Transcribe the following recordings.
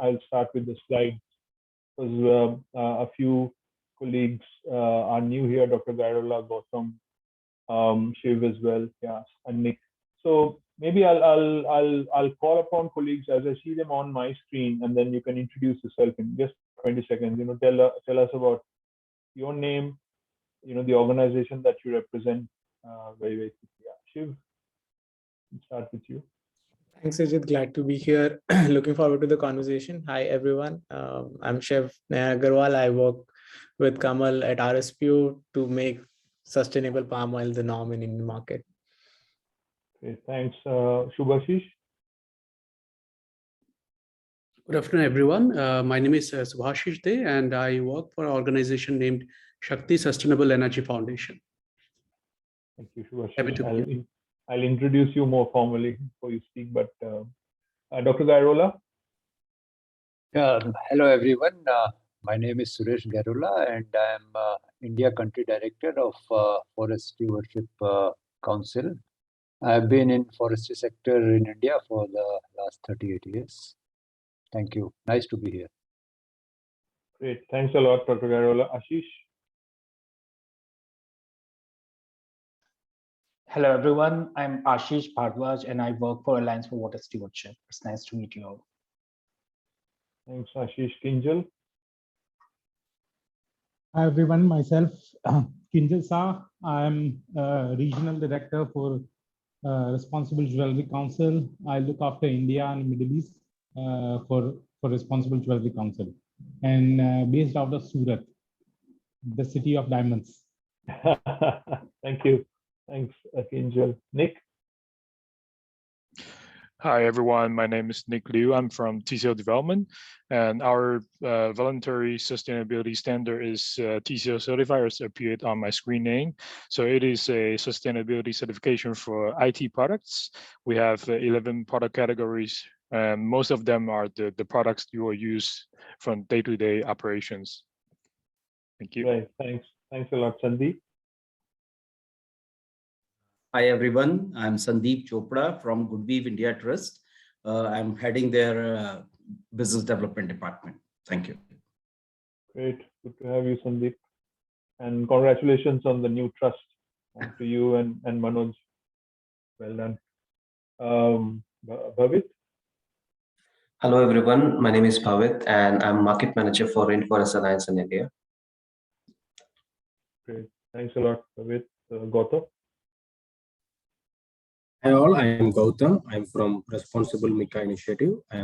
I'll start with the slides because a few colleagues are new here. Dr. Gairola, Gautam, Shiv as well, yeah, and Nick. So maybe I'll call upon colleagues as I see them on my screen, and then you can introduce yourself in just 20 seconds. Tell us about your name, the organization that you represent. Very quickly. Yeah. Shiv, we'll start with you. Thanks, Ajit. Glad to be here. Looking forward to the conversation. Hi, everyone. I'm Chef Neha Agarwal. I work with Kamal at RSPO to make sustainable palm oil the norm in Indian market. Okay, thanks. Shubhashish. Good afternoon, everyone. My name is Subhashish De, and I work for an organization named Shakti Sustainable Energy Foundation. Thank you, Shubhashish. I'll introduce you more formally before you speak, but Dr. Gairola. Hello, everyone. My name is Suresh Gairola, and I'm India Country Director of Forest Stewardship Council. I've been in forestry sector in India for the last 38 years. Thank you. Nice to be here. Great. Thanks a lot, Dr. Gairola. Ashish. Hello, everyone. I'm Ashish Bhardwaj, and I work for Alliance for Water Stewardship. It's nice to meet you all. Thanks, Ashish. Kinjal. Hi, everyone. Myself, Kinjal Shah. I'm Regional Director for Responsible Jewelry Council. I look after India and Middle East for Responsible Jewelry Council, and based out of Surat, the city of diamonds. Thank you. Thanks, Kinjal. Nick. Hi, everyone. My name is Nick Liu. I'm from TCL Development, and our voluntary sustainability standard is TCL certified, as appeared on my screen name. So it is a sustainability certification for IT products. We have 11 product categories, and most of them are the products you will use from day-to-day operations. Thank you. Right. Thanks. Thanks a lot, Sandeep. Hi, everyone. I'm Sandeep Chopra from Goodweave India Trust. I'm heading their business development department. Thank you. Great. Good to have you, Sandeep. And congratulations on the new trust to you and Manoj. Well done. Bhavit. Hello, everyone. My name is Bhavit, and I'm Market Manager for Rainforest Alliance in India. Great. Thanks a lot, Bhavit. Gautam. Hi all, I am Gautam. I'm from Responsible Mika Initiative. I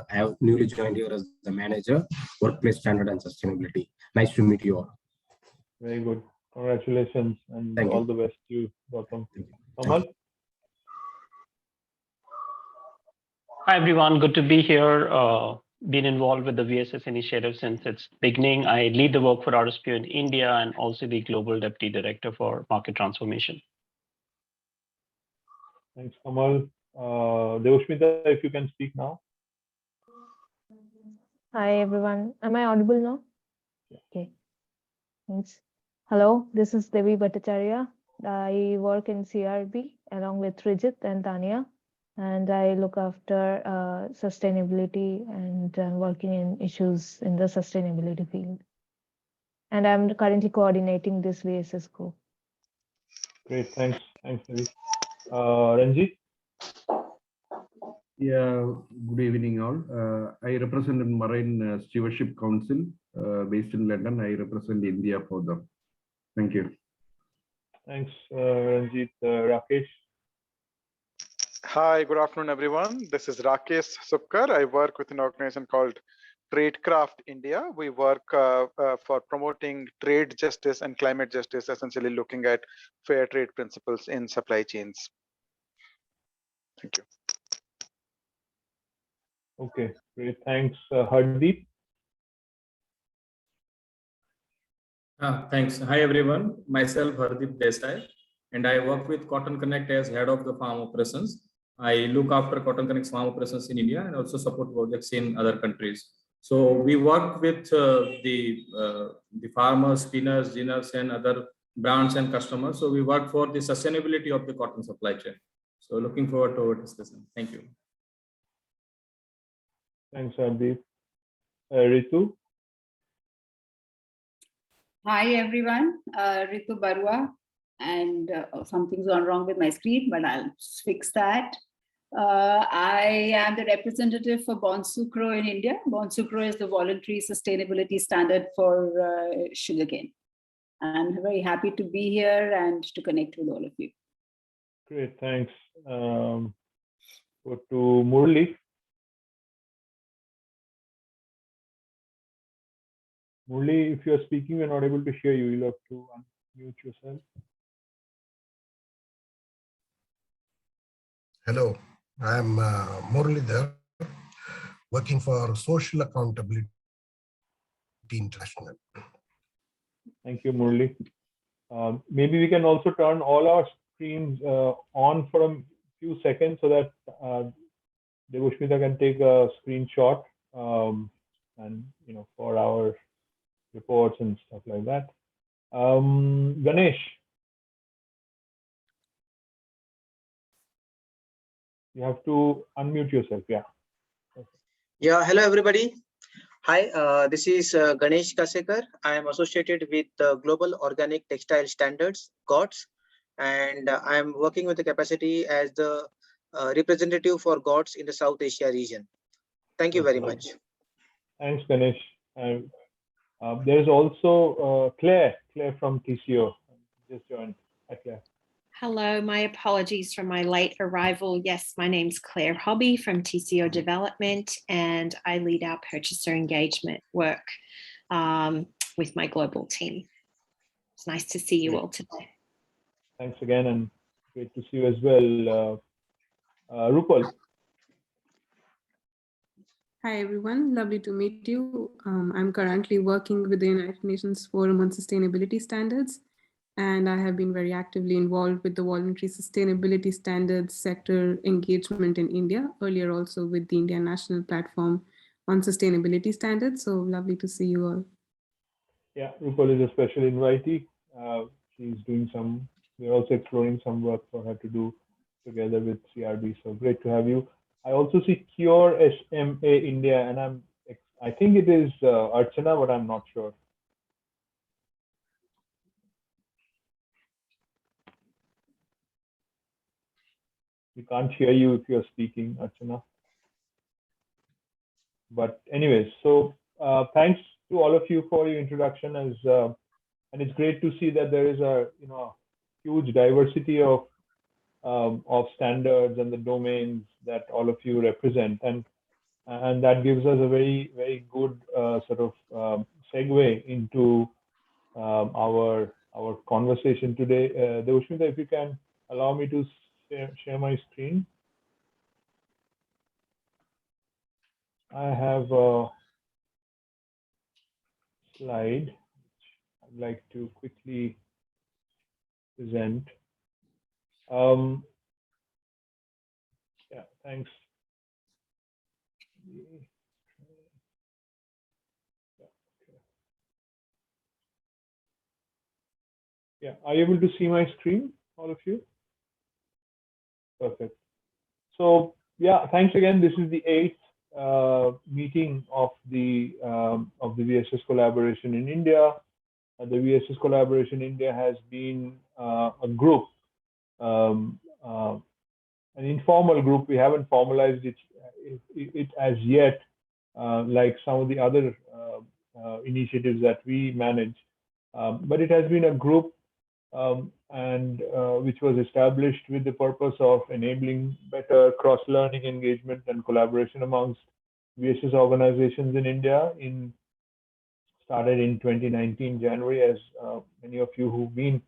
have newly joined here as the manager, Workplace Standard and Sustainability. Nice to meet you all. Very good. Congratulations and Thank all you. the best to you, Gautam. Kamal. Hi, everyone. Good to be here. Been involved with the VSS initiative since its beginning. I lead the work for RSPO in India and also the Global Deputy Director for Market Transformation. Thanks, Kamal. Devoshmita, if you can speak now. Hi, everyone. Am I audible now? Okay. Thanks. Hello, this is Devi Bhattacharya. I work in CRB along with Rijit and Tanya, and I look after sustainability and working in issues in the sustainability field. And I'm currently coordinating this VSS group. Great. Thanks. Thanks, Devi. Ranjit. Yeah, good evening all. I represent the Marine Stewardship Council based in London. I represent India for them. Thank you. Thanks, Ranjit. Rakesh. Hi, good afternoon, everyone. This is Rakesh Supkar. I work with an organization called Tradecraft India. We work for promoting trade justice and climate justice, essentially looking at fair trade principles in supply chains. Thank you. Okay, great. Thanks. Hardeep. Thanks. Hi, everyone. Myself, Hardeep Desai, and I work with Cotton Connect as head of the farm operations. I look after Cotton Connect's farm operations in India and also support projects in other countries. So we work with the farmers, spinners, ginners, and other brands and customers. So we work for the sustainability of the cotton supply chain. So looking forward to our discussion. Thank you. Thanks, Hardeep. Ritu? Hi, everyone. Ritu Barua. And something's gone wrong with my screen, but I'll fix that. I am the representative for Bonsucro in India. Bonsucro is the voluntary sustainability standard for sugarcane. I'm very happy to be here and to connect with all of you. Great, thanks. Go to Murli. Murli, if you're speaking, we're not able to hear you. You'll have to unmute yourself. Hello, I am Muralidhar, working for Social Accountability International. Thank you, Murli. Maybe we can also turn all our screens on for a few seconds so that Devushmita can take a screenshot and for our reports and stuff like that. Ganesh. You have to unmute yourself, yeah. Yeah, hello everybody. Hi, this is Ganesh Kasekar. I am associated with Global Organic Textile Standards, GOTS, and I am working with the capacity as the representative for GOTS in the South Asia region. Thank you very much. Thanks, Ganesh. There is also Claire from TCO. Just joined. Hi, Claire. Hello, my apologies for my late arrival. Yes, my name's Claire Hobby from TCO Development, and I lead our purchaser engagement work with my global team. It's nice to see you all today. Thanks again, and great to see you as well. Rupal. Hi, everyone. Lovely to meet you. I'm currently working with the United Nations Forum on Sustainability Standards, and I have been very actively involved with the voluntary sustainability standards sector engagement in India, earlier also with the Indian National Platform on Sustainability Standards. So lovely to see you all. Yeah, Rupal is a special invitee. She's doing we're also exploring some work for her to do together with CRB. So great to have you. I also see Cure SMA India, and I think it is Archana, but I'm not sure. We can't hear you if you're speaking, Archana. But anyways, so thanks to all of you for your introduction. And it's great to see that there is a huge diversity of standards and the domains that all of you represent, and that gives us a very, very good sort of segue into our conversation today. Devushmita, if you can allow me to share my screen. I have a slide which I'd like to quickly present. Yeah, thanks. Yeah, are you able to see my screen, all of you? Perfect. So yeah, thanks again. This is the 8th meeting of the VSS collaboration in India. The VSS collaboration in India has been a group, an informal group. We haven't formalized it as yet, like some of the other initiatives that we manage. But it has been a group which was established with the purpose of enabling better cross-learning engagement and collaboration amongst VSS organizations in India. Started in 2019 January, as many of you who've been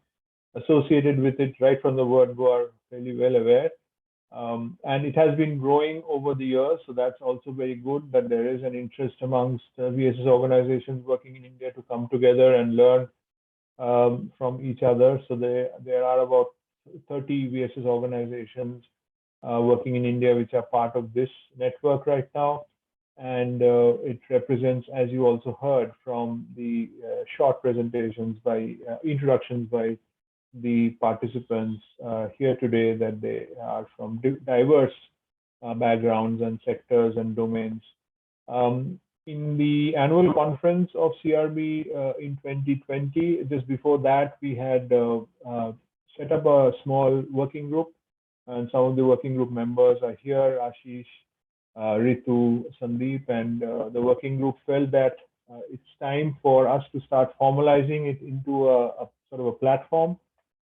associated with it right from the word go are fairly well aware. And it has been growing over the years, so that's also very good that there is an interest amongst VSS organizations working in India to come together and learn from each other. So there are about 30 VSS organizations working in India which are part of this network right now. And it represents, as you also heard from the short presentations introductions by the participants here today, that they are from diverse backgrounds and sectors and domains. In the annual conference of CRB in 2020, just before that, we had set up a small working group, and some of the working group members are here: Ashish, Ritu, Sandeep, and the working group felt that it's time for us to start formalizing it into a sort of a platform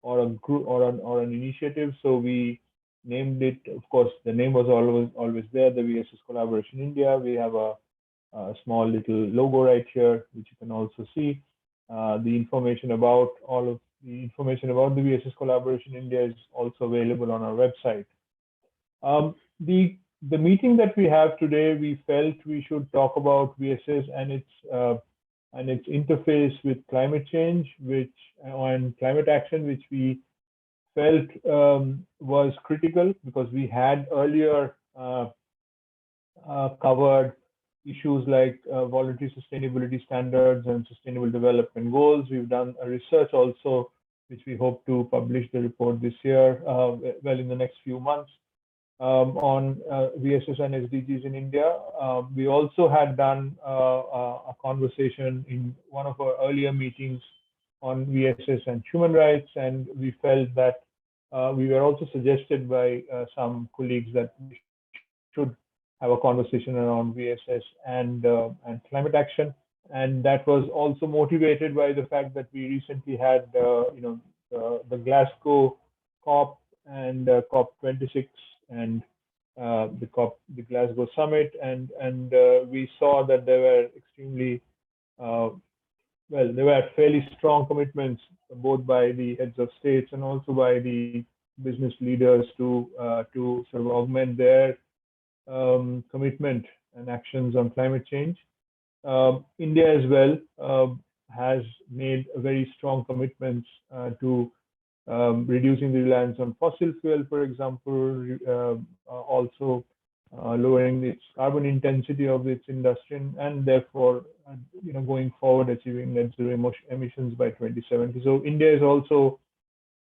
or a group or an initiative. So we named it. Of course, the name was always there, the VSS Collaboration India. We have a small little logo right here, which you can also see. The information about the VSS Collaboration India is also available on our website. The meeting that we have today, we felt we should talk about VSS and its interface with climate change, and climate action, which we felt was critical because we had earlier covered issues like voluntary sustainability standards and sustainable development goals. We've done a research also, which we hope to publish the report this year, in the next few months, on VSS and SDGs in India. We also had done a conversation in one of our earlier meetings on VSS and human rights, and we felt that we were also suggested by some colleagues that we should have a conversation around VSS and climate action, and that was also motivated by the fact that we recently had the Glasgow COP and COP26 and the Glasgow Summit, and we saw that there were extremely there were fairly strong commitments both by the heads of states and also by the business leaders to sort of augment their commitment and actions on climate change. India as well has made very strong commitments to reducing the reliance on fossil fuel, for example, also lowering its carbon intensity of its industry, and therefore, going forward, achieving net zero emissions by 2070. So India is also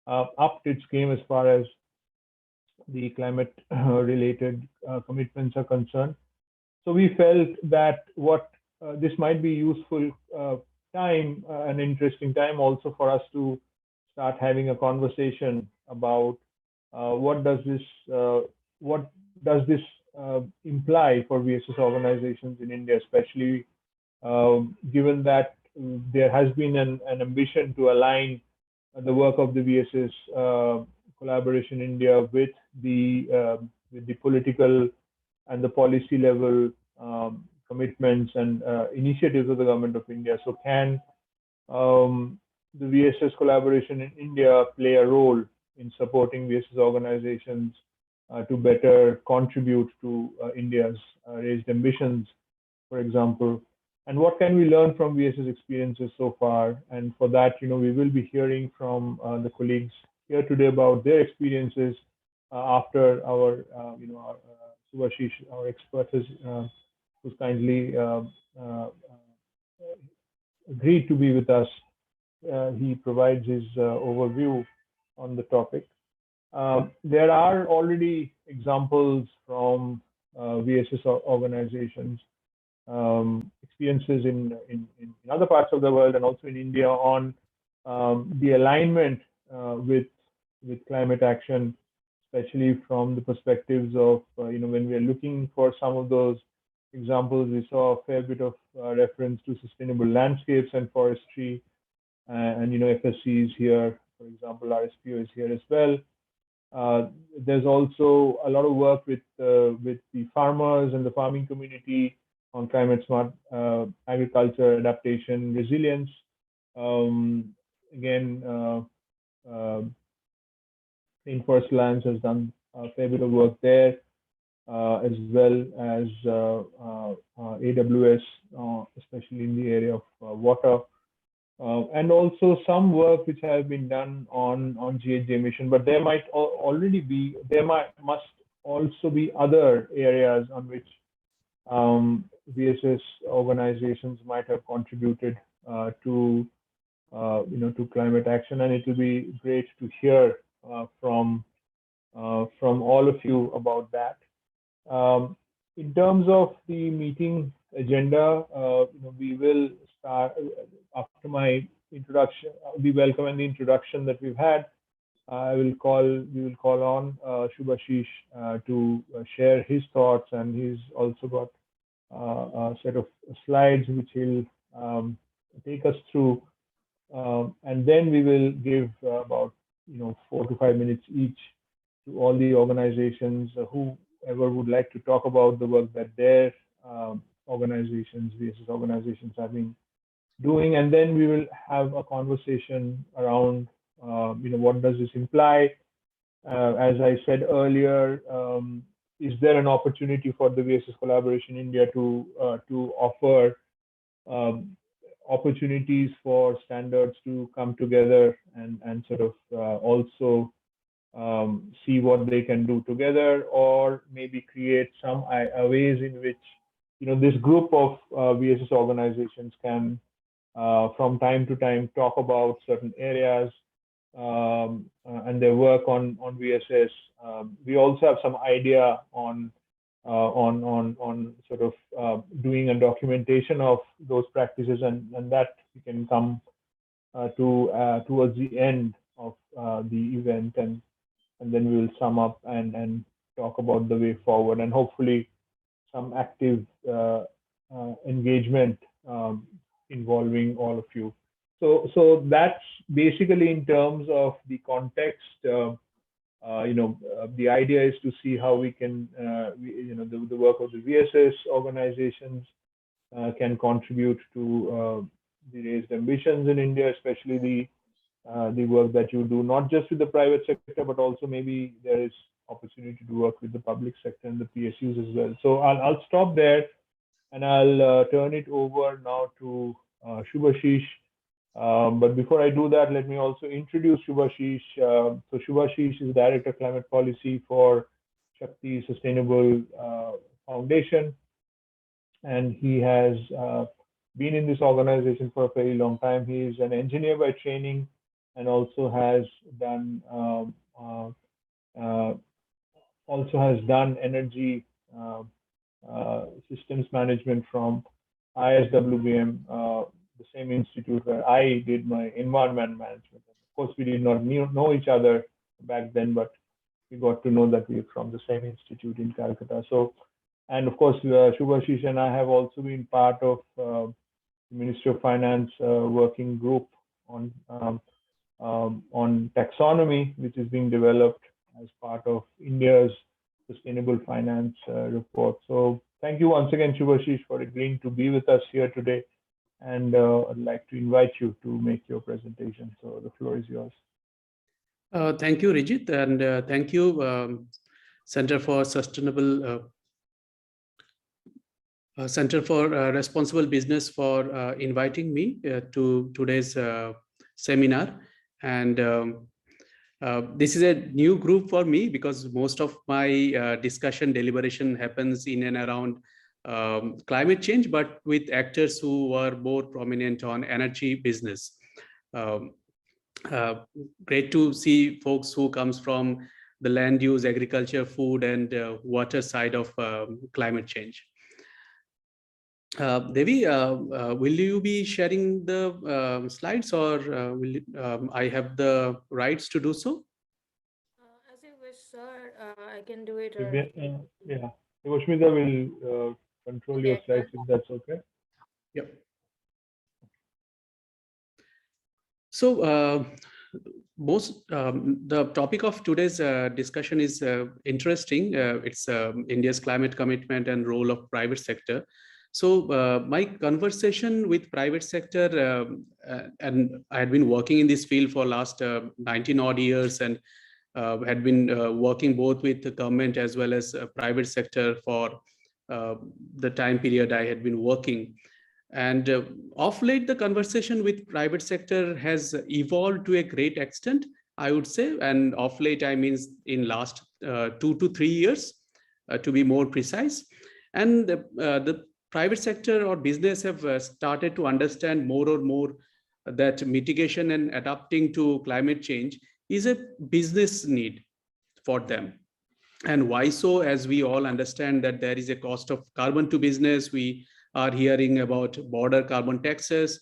upped its game as far as the climate related commitments are concerned. So we felt that this might be useful time, an interesting time also for us to start having a conversation about what does this imply for VSS organizations in India, especially given that there has been an ambition to align the work of the VSS Collaboration India with the political and the policy level commitments and initiatives of the government of India. So can the VSS Collaboration in India play a role in supporting VSS organizations to better contribute to India's raised ambitions, for example? And what can we learn from VSS experiences so far? And for that, we will be hearing from the colleagues here today about their experiences after our Subhashish, our expert, who's kindly agreed to be with us. He provides his overview on the topic. There are already examples from VSS organizations, experiences in other parts of the world and also in India on the alignment with climate action, especially from the perspectives of, when we are looking for some of those examples, we saw a fair bit of reference to sustainable landscapes and forestry, and FSC is here, for example, RSPO is here as well. There's also a lot of work with the farmers and the farming community on climate smart agriculture, adaptation, resilience. Again, Rainforest Alliance has done a fair bit of work there, as well as AWS, especially in the area of water, and also some work which has been done on GHG emission. But there must also be other areas on which VSS organizations might have contributed to climate action, and it will be great to hear from all of you about that. in terms of the meeting agenda, we will start after my introduction. We welcome the introduction that we've had. We will call on Shubhashish to share his thoughts, and he's also got a set of slides which he'll take us through, and then we will give about 4 to 5 minutes each to all the organizations whoever would like to talk about the work that their organizations, VSS organizations, have been doing, and then we will have a conversation around what does this imply. As I said earlier, is there an opportunity for the VSS Collaboration India to offer opportunities for standards to come together and sort of also see what they can do together, or maybe create some ways in which this group of VSS organizations can from time to time talk about certain areas and their work on VSS. We also have some idea on sort of doing a documentation of those practices, and that we can come to towards the end of the event, and then we will sum up and talk about the way forward, and hopefully some active engagement involving all of you. So that's basically in terms of the context. The idea is to see how we can, the work of the VSS organizations can contribute to the raised ambitions in India, especially the work that you do, not just with the private sector, but also maybe there is opportunity to work with the public sector and the PSUs as well. So I'll stop there, and I'll turn it over now to Shubhashish. But before I do that, let me also introduce Shubhashish. So Shubhashish is Director of Climate Policy for Shakti Sustainable Foundation, and he has been in this organization for a very long time. He is an engineer by training, and also has done energy systems management from ISWBM, the same institute where I did my environment management. Of course, we did not know each other back then, but we got to know that we are from the same institute in Calcutta. So, and of course, Shubhashish and I have also been part of the Ministry of Finance working group on taxonomy, which is being developed as part of India's sustainable finance report. So thank you once again, Shubhashish, for agreeing to be with us here today. And I'd like to invite you to make your presentation. So the floor is yours. Thank you, Rijit, and thank you, Center for Sustainable Center for Responsible Business, for inviting me to today's seminar. And this is a new group for me, because most of my discussion deliberation happens in and around climate change, but with actors who are more prominent on energy business. Great to see folks who comes from the land use, agriculture, food, and water side of climate change. Devi, will you be sharing the slides, or will I have the rights to do so? As you wish, sir. I can do it. Yeah, Yoshmita will control your slides, if that's okay. Yep. So the topic of today's discussion is interesting. It's India's climate commitment and role of private sector. So my conversation with private sector, and I had been working in this field for last 19 odd years, and had been working both with the government as well as private sector for the time period I had been working. And of late, the conversation with private sector has evolved to a great extent, I would say. And of late, I mean in last 2 to 3 years, to be more precise. And the private sector or business have started to understand more and more that mitigation and adapting to climate change is a business need for them. And why so? As we all understand that there is a cost of carbon to business. We are hearing about border carbon taxes.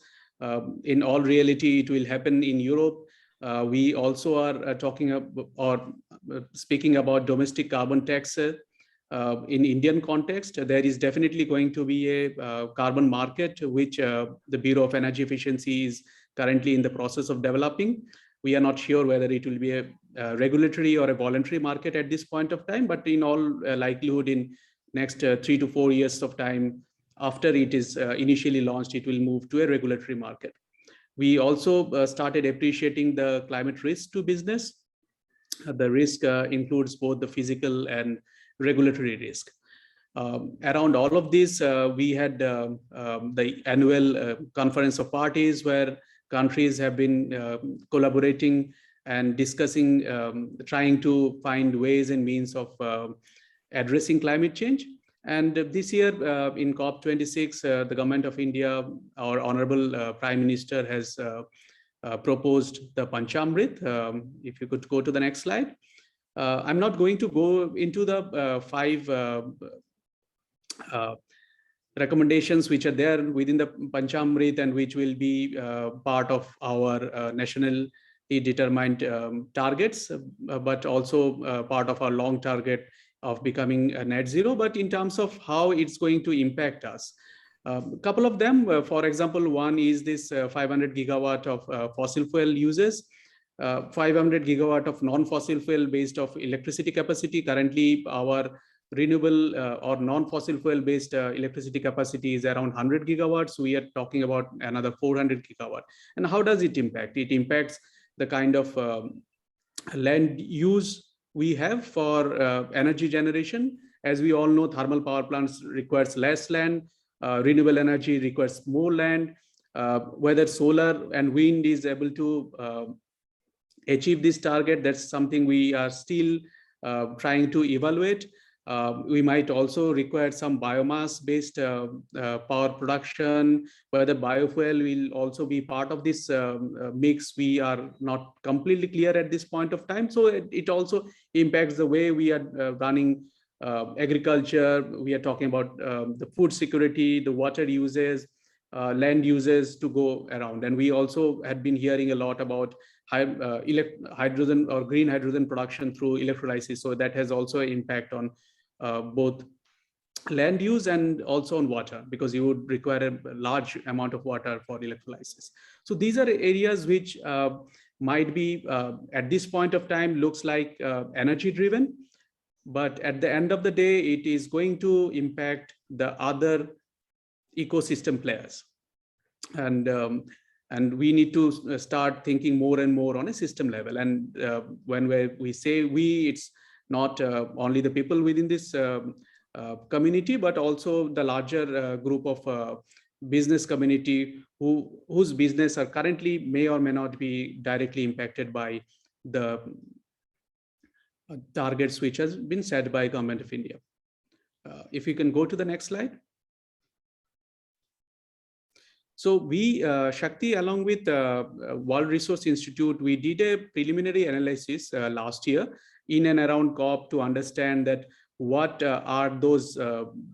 In all reality, it will happen in Europe. We also are talking about, or speaking about domestic carbon taxes. In Indian context, there is definitely going to be a carbon market, which the Bureau of Energy Efficiency is currently in the process of developing. We are not sure whether it will be a regulatory or a voluntary market at this point of time, but in all likelihood, in next 3 to 4 years of time, after it is initially launched, it will move to a regulatory market. We also started appreciating the climate risk to business. The risk includes both the physical and regulatory risk. Around all of this, we had the annual conference of parties where countries have been collaborating and discussing, trying to find ways and means of addressing climate change. And this year in COP26, the government of India, our Honorable Prime Minister has proposed the Panchamrit. If you could go to the next slide. I'm not going to go into the 5 recommendations which are there within the Panchamrit and which will be part of our nationally determined targets, but also part of our long target of becoming a net zero. But in terms of how it's going to impact us, a couple of them, for example, one is this 500 gigawatt of fossil fuel uses. 500 gigawatt of non-fossil fuel based of electricity capacity. Currently, our renewable or non-fossil fuel based electricity capacity is around 100 gigawatts. We are talking about another 400 gigawatt. And how does it impact? It impacts the kind of land use we have for energy generation. As we all know, thermal power plants requires less land. Renewable energy requires more land. Whether solar and wind is able to achieve this target, that's something we are still trying to evaluate. We might also require some biomass-based power production. Whether biofuel will also be part of this mix, we are not completely clear at this point of time. So it also impacts the way we are running agriculture. We are talking about the food security, the water uses, land uses to go around. And we also had been hearing a lot about hydrogen or green hydrogen production through electrolysis. So that has also an impact on both land use and also on water, because you would require a large amount of water for electrolysis. So these are areas which might be at this point of time looks like energy driven, but at the end of the day, it is going to impact the other ecosystem players. And we need to start thinking more and more on a system level. And when we say we, it's not only the people within this community, but also the larger group of business community whose business are currently may or may not be directly impacted by the targets which has been set by Government of India. If you can go to the next slide. So we, Shakti, along with World Resource Institute, we did a preliminary analysis last year in and around COP to understand that what are those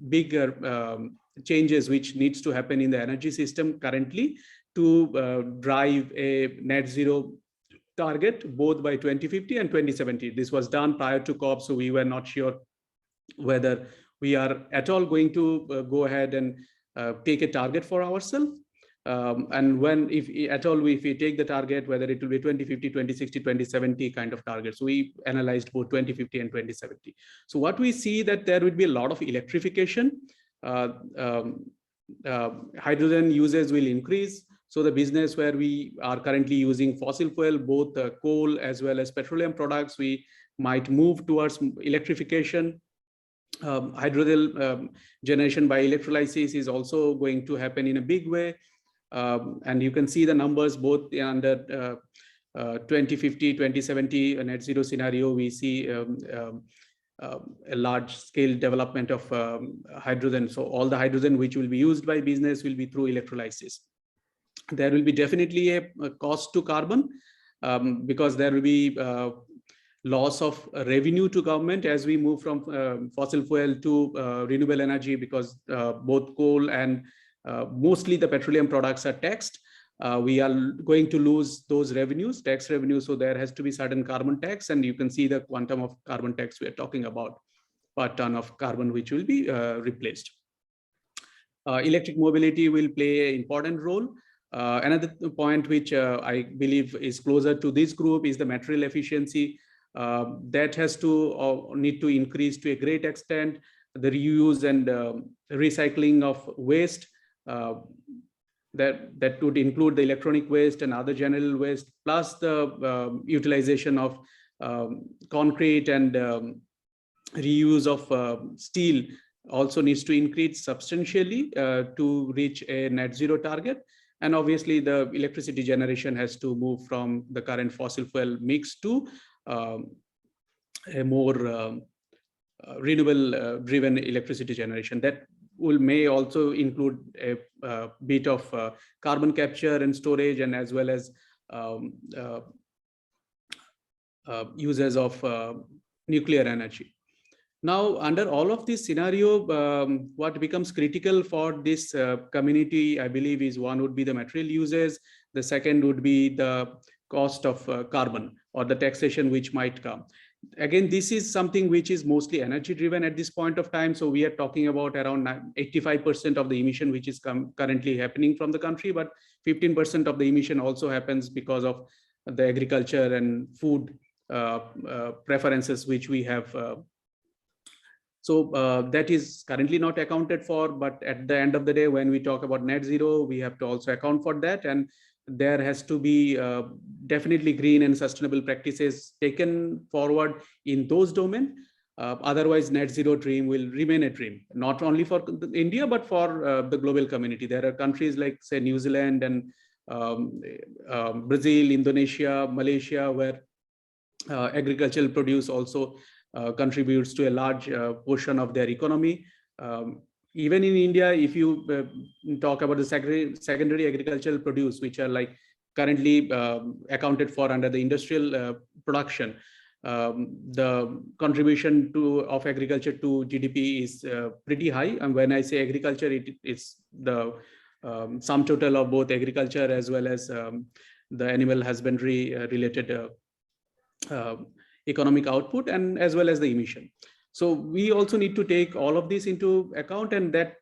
bigger changes which needs to happen in the energy system currently to drive a net zero target both by 2050 and 2070. This was done prior to COP, so we were not sure whether we are at all going to go ahead and take a target for ourselves. And when, if at all, if we take the target, whether it will be 2050, 2060, 2070 kind of targets. So we analyzed both 2050 and 2070. So what we see that there would be a lot of electrification. Hydrogen uses will increase. So the business where we are currently using fossil fuel, both coal as well as petroleum products, we might move towards electrification. Hydrogen generation by electrolysis is also going to happen in a big way. And you can see the numbers both under 2050, 2070 net zero scenario. We see a large scale development of hydrogen. So all the hydrogen which will be used by business will be through electrolysis. There will be definitely a cost to carbon because there will be loss of revenue to government as we move from fossil fuel to renewable energy, because both coal and mostly the petroleum products are taxed. We are going to lose those revenues, tax revenues. So there has to be certain carbon tax, and you can see the quantum of carbon tax we are talking about per ton of carbon, which will be replaced. Electric mobility will play an important role. Another point which I believe is closer to this group is the material efficiency. That has to need to increase to a great extent. The reuse and recycling of waste, that would include the electronic waste and other general waste, plus the utilization of concrete and reuse of steel also needs to increase substantially to reach a net zero target. And obviously the electricity generation has to move from the current fossil fuel mix to a more renewable driven electricity generation. That may also include a bit of carbon capture and storage, and as well as uses of nuclear energy. Now, under all of this scenario, what becomes critical for this community, I believe, is one would be the material uses. The second would be the cost of carbon or the taxation which might come. Again, this is something which is mostly energy driven at this point of time. So we are talking about around 85% of the emission which is currently happening from the country, but 15% of the emission also happens because of the agriculture and food preferences which we have. So that is currently not accounted for, but at the end of the day, when we talk about net zero, we have to also account for that. And there has to be definitely green and sustainable practices taken forward in those domains. Otherwise, net zero dream will remain a dream, not only for India, but for the global community. There are countries like, say, New Zealand and Brazil, Indonesia, Malaysia, where agricultural produce also contributes to a large portion of their economy. Even in India, if you talk about the secondary agricultural produce, which are like currently accounted for under the industrial production, the contribution of agriculture to GDP is pretty high. And when I say agriculture, it's the sum total of both agriculture as well as the animal husbandry related economic output, and as well as the emission. So we also need to take all of this into account, and that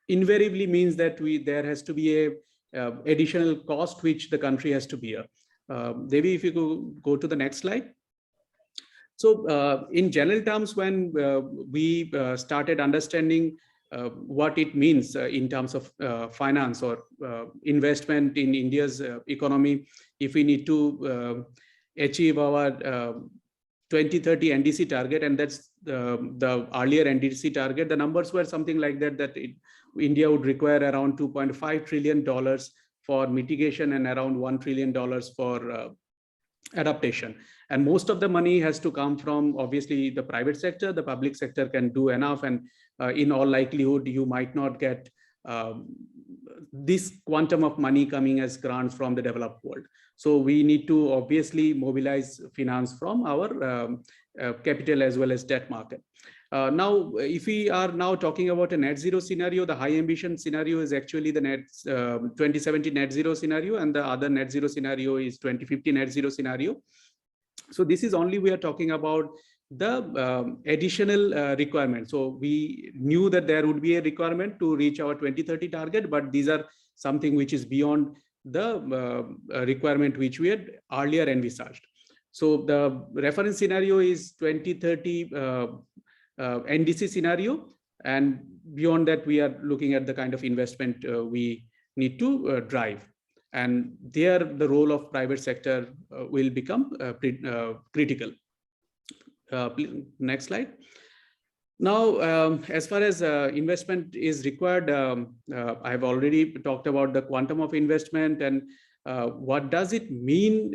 invariably means that there has to be a additional cost which the country has to bear. Devi, if you go to the next slide. So in general terms, when we started understanding what it means in terms of finance or investment in India's economy, if we need to achieve our 2030 NDC target, and that's the earlier NDC target, the numbers were something like that, India would require around $2.5 trillion for mitigation and around $1 trillion for adaptation. And most of the money has to come from, obviously, the private sector. The public sector can do enough, and in all likelihood, you might not get this quantum of money coming as grants from the developed world. So we need to obviously mobilize finance from our capital as well as debt market. Now, if we are now talking about a net zero scenario, the high ambition scenario is actually the 2070 net zero scenario, and the other net zero scenario is 2050 net zero scenario. So this is only, we are talking about the additional requirement. So we knew that there would be a requirement to reach our 2030 target, but these are something which is beyond the requirement which we had earlier envisaged. So the reference scenario is 2030 NDC scenario, and beyond that we are looking at the kind of investment we need to drive, and there the role of private sector will become critical. Please, next slide. Now, as far as investment is required, I've already talked about the quantum of investment, and what does it mean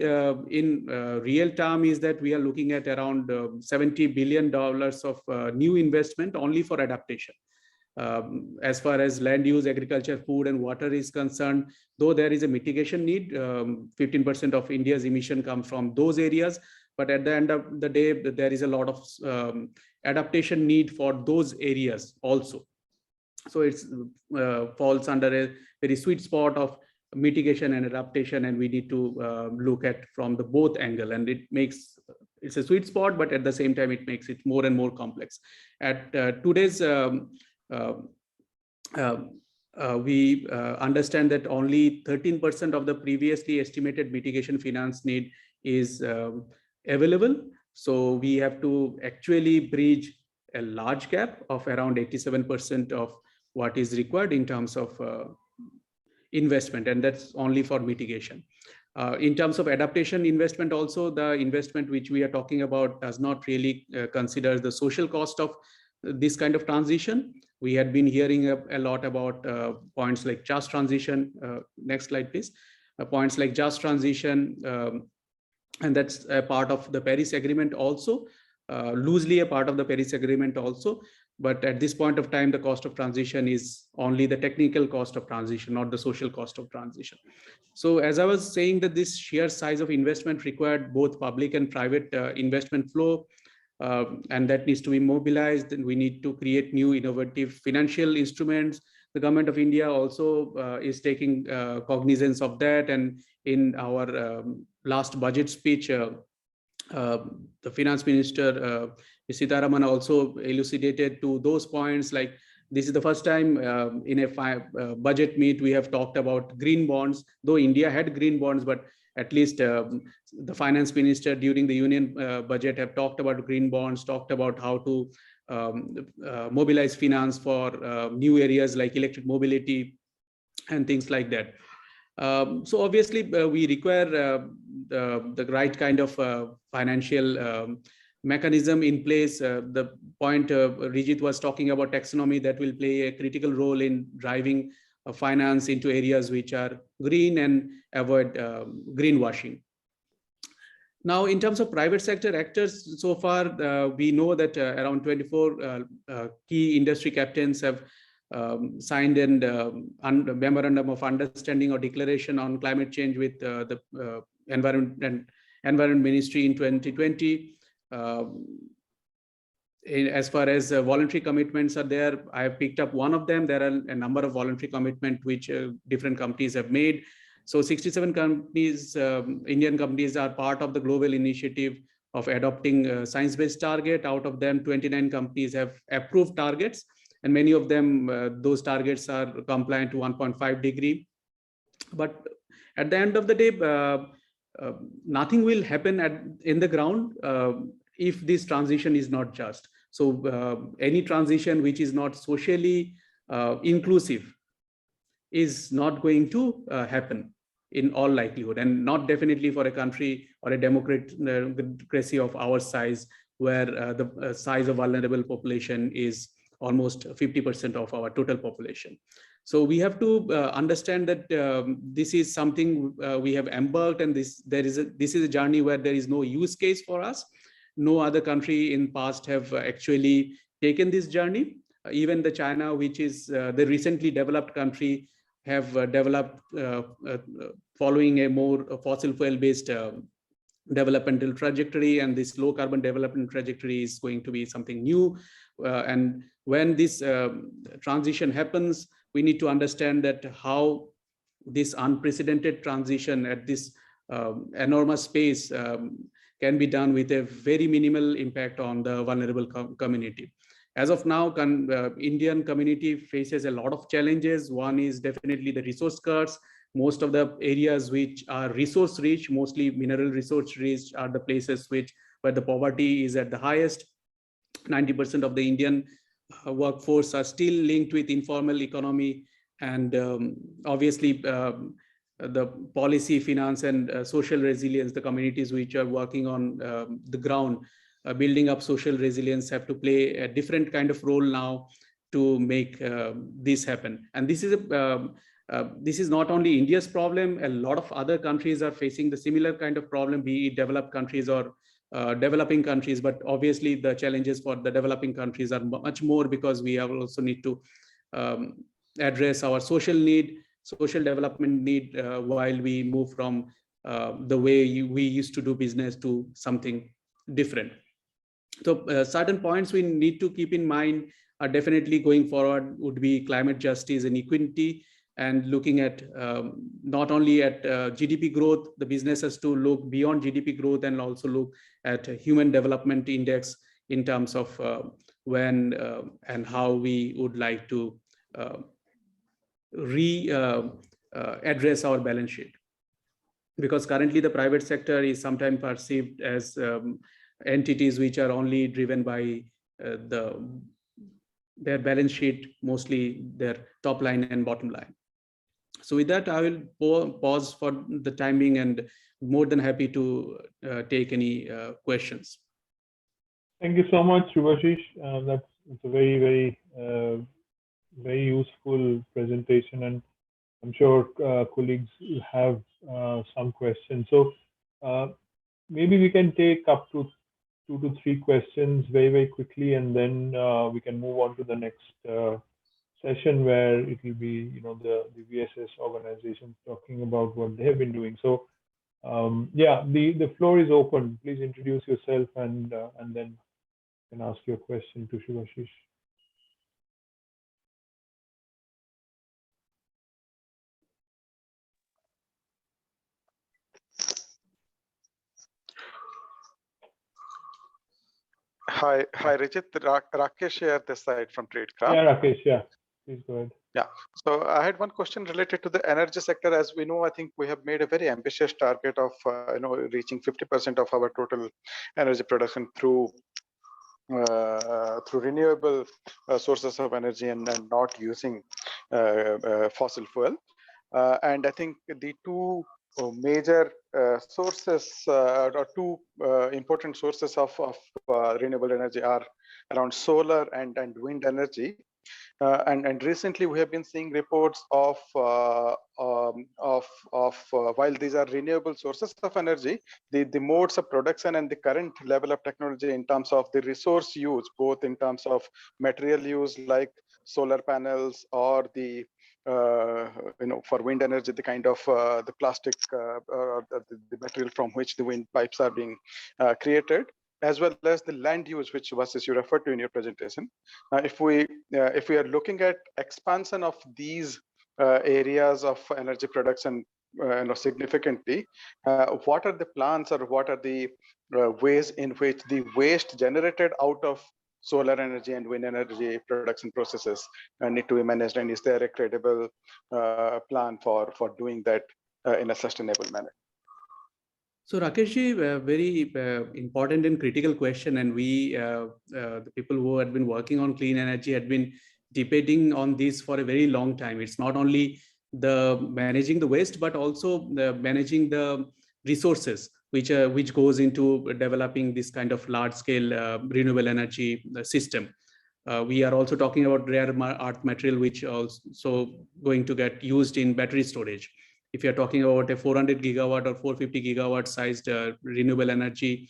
in real term is that we are looking at around $70 billion of new investment only for adaptation. As far as land use, agriculture, food, and water is concerned, though there is a mitigation need, 15% of India's emission comes from those areas, but at the end of the day, there is a lot of adaptation need for those areas also. So it falls under a very sweet spot of mitigation and adaptation, and we need to look at from the both angle, and it's a sweet spot, but at the same time, it makes it more and more complex. At today's we understand that only 13% of the previously estimated mitigation finance need is available. So we have to actually bridge a large gap of around 87% of what is required in terms of investment, and that's only for mitigation. In terms of adaptation investment also, the investment which we are talking about does not really consider the social cost of this kind of transition. We had been hearing a lot about points like just transition. Next slide, please. Points like just transition, and that's a part of the Paris Agreement also, loosely a part of the Paris Agreement also. But at this point of time, the cost of transition is only the technical cost of transition, not the social cost of transition. So as I was saying, that this sheer size of investment required both public and private investment flow, and that needs to be mobilized, and we need to create new innovative financial instruments. The government of India also is taking cognizance of that, and in our last budget speech, the finance minister, Sitaraman, also elucidated to those points, like this is the first time in a budget meet we have talked about green bonds, though India had green bonds, but at least the finance minister during the union budget have talked about green bonds, talked about how to mobilize finance for new areas like electric mobility and things like that. So obviously we require the right kind of financial mechanism in place. The point Rijit was talking about taxonomy, that will play a critical role in driving finance into areas which are green and avoid greenwashing. Now, in terms of private sector actors, so far we know that around 24 key industry captains have signed a memorandum of understanding or declaration on climate change with the Environment Ministry in 2020. As far as voluntary commitments are there, I have picked up one of them. There are a number of voluntary commitments which different companies have made. So 67 companies, Indian companies, are part of the global initiative of adopting science-based target. Out of them, 29 companies have approved targets, and many of them, those targets are compliant to 1.5 degree. But at the end of the day, nothing will happen in the ground if this transition is not just. So any transition which is not socially inclusive is not going to happen in all likelihood, and not definitely for a country or a democracy of our size, where the size of vulnerable population is almost 50% of our total population. So we have to understand that this is something we have embarked, and this is a journey where there is no use case for us. No other country in past have actually taken this journey. Even the China, which is the recently developed country, have developed following a more fossil fuel based developmental trajectory, and this low carbon development trajectory is going to be something new. And when this transition happens, we need to understand that how this unprecedented transition at this enormous space can be done with a very minimal impact on the vulnerable community. As of now, Indian community faces a lot of challenges. One is definitely the resource curse. Most of the areas which are resource rich, mostly mineral resource rich, are the places where the poverty is at the highest. 90% of the Indian workforce are still linked with informal economy, and obviously the policy, finance, and social resilience, the communities which are working on the ground, building up social resilience, have to play a different kind of role now to make this happen. And this is not only India's problem. A lot of other countries are facing the similar kind of problem, be it developed countries or developing countries. But obviously the challenges for the developing countries are much more, because we also need to address our social development need while we move from the way we used to do business to something different. So certain points we need to keep in mind are definitely going forward would be climate justice and equity, and looking at not only at GDP growth, the business has to look beyond GDP growth and also look at human development index in terms of when and how we would like to address our balance sheet. Because currently the private sector is sometimes perceived as entities which are only driven by their balance sheet, mostly their top line and bottom line. So with that, I will pause for the time being and more than happy to take any questions. Thank you so much, Shubhashish. That's a very, very useful presentation, and I'm sure colleagues will have some questions. So maybe we can take up to 2 to 3 questions very quickly, and then we can move on to the next session where it will be, the VSS organizations talking about what they have been doing. So yeah, the floor is open. Please introduce yourself and then you can ask your question to Shubhashish. Hi, Rijit. Rakesh here, this side from Tradecraft. Yeah, Rakesh, yeah. Please go ahead. Yeah. So I had one question related to the energy sector. As we know, I think we have made a very ambitious target of reaching 50% of our total energy production through renewable sources of energy and not using fossil fuel. And I think the two major sources or two important sources of renewable energy are around solar and wind energy. And recently we have been seeing reports of while these are renewable sources of energy, the modes of production and the current level of technology in terms of the resource use, both in terms of material use like solar panels or the for wind energy, the kind of the plastic or the material from which the wind pipes are being created, as well as the land use, which you referred to in your presentation. If we are looking at expansion of these areas of energy production significantly, what are the plans or what are the ways in which the waste generated out of solar energy and wind energy production processes need to be managed, and is there a credible plan for doing that in a sustainable manner? So Rakeshji, very important and critical question, and we, the people who had been working on clean energy had been debating on this for a very long time. It's not only the managing the waste, but also the managing the resources, which goes into developing this kind of large-scale renewable energy system. We are also talking about rare earth material, which also going to get used in battery storage. If you're talking about a 400 gigawatt or 450 gigawatt sized renewable energy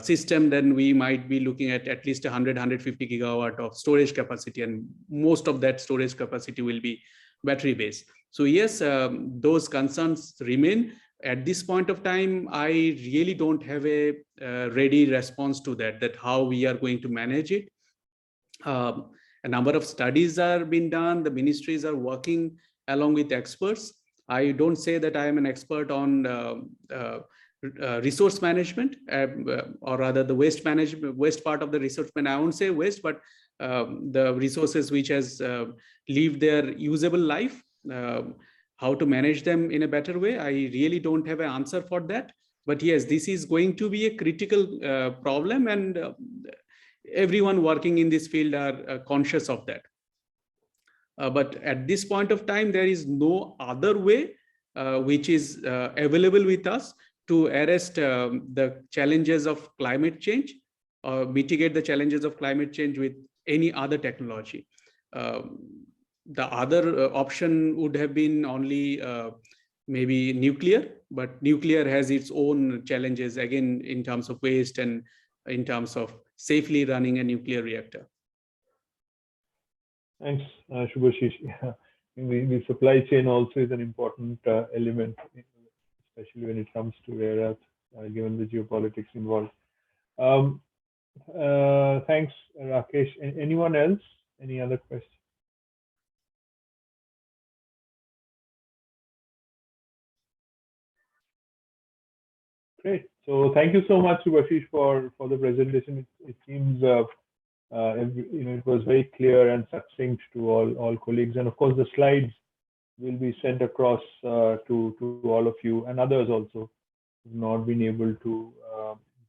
system, then we might be looking at least 150 gigawatt of storage capacity, and most of that storage capacity will be battery based. So yes, those concerns remain. At this point of time, I really don't have a ready response to that how we are going to manage it. A number of studies are being done. The ministries are working along with experts. I don't say that I am an expert on resource management, or rather the waste management, waste part of the resource management. I won't say waste, but the resources which has lived their usable life, how to manage them in a better way. I really don't have an answer for that. But yes, this is going to be a critical problem, and everyone working in this field are conscious of that. But at this point of time, there is no other way which is available with us to arrest the challenges of climate change or mitigate the challenges of climate change with any other technology. The other option would have been only maybe nuclear, but nuclear has its own challenges, again, in terms of waste and in terms of safely running a nuclear reactor. Thanks, Shubhashish. Yeah. The supply chain also is an important element, especially when it comes to rare earth, given the geopolitics involved. Thanks, Rakesh. Anyone else? Any other questions? Great. So thank you so much, Subhashish, for the presentation. It seems it was very clear and succinct to all colleagues, and of course the slides will be sent across to all of you and others also who've not been able to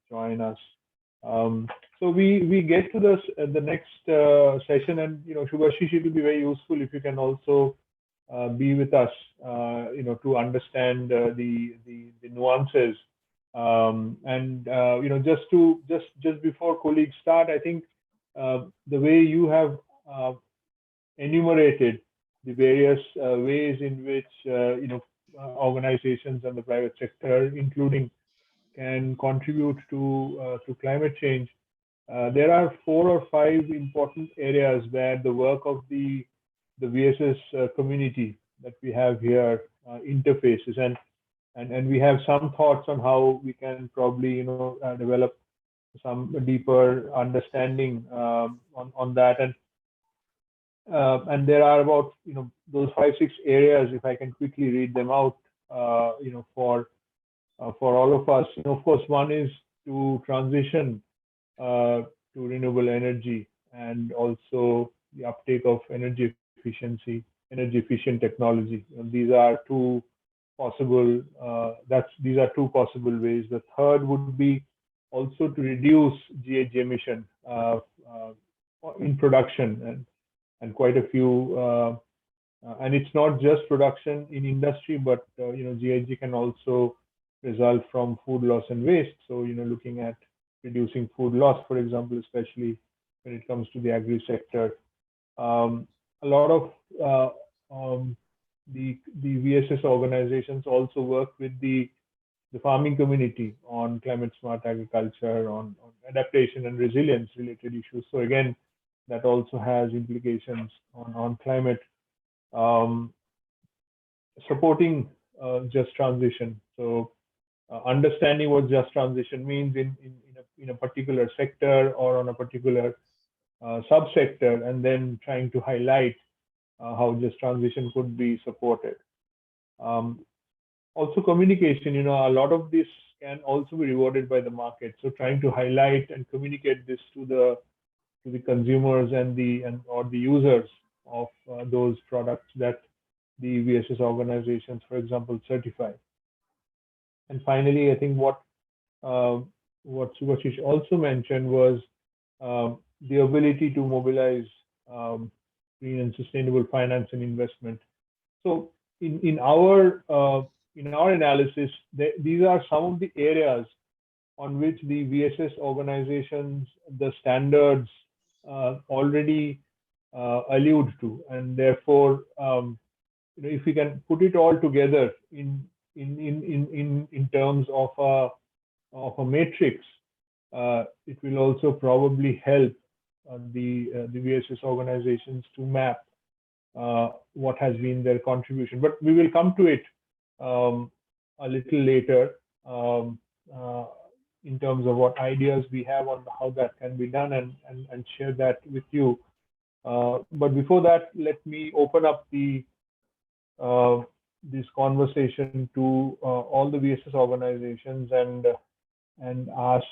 join us. So we get to the next session, and Subhashish, it will be very useful if you can also be with us, to understand the nuances. And just before colleagues start, I think the way you have enumerated the various ways in which organizations and the private sector, including, can contribute to climate change. There are 4 or 5 important areas where the work of the VSS community that we have here interfaces, and we have some thoughts on how we can probably develop some deeper understanding on that. And there are about those 5-6 areas, if I can quickly read them out for all of us. Of course, one is to transition to renewable energy, and also the uptake of energy efficient technology. These are two possible ways. The third would be also to reduce GHG emission in production, and quite a few. And it's not just production in industry, but GHG can also result from food loss and waste. So looking at reducing food loss, for example, especially when it comes to the agri sector. A lot of the VSS organizations also work with the farming community on climate smart agriculture, on adaptation and resilience related issues. So again, that also has implications on climate. Supporting just transition. So understanding what just transition means in a particular sector or on a particular subsector, and then trying to highlight how just transition could be supported. Also communication, a lot of this can also be rewarded by the market. So trying to highlight and communicate this to the consumers and the users of those products that the VSS organizations, for example, certify. And finally, I think what Subhashish also mentioned was the ability to mobilize green and sustainable finance and investment. So in our analysis, these are some of the areas on which the VSS organizations, the standards already allude to, and therefore, if we can put it all together in terms of a matrix, it will also probably help the VSS organizations to map what has been their contribution. But we will come to it a little later in terms of what ideas we have on how that can be done, and share that with you. But before that, let me open up this conversation to all the VSS organizations and ask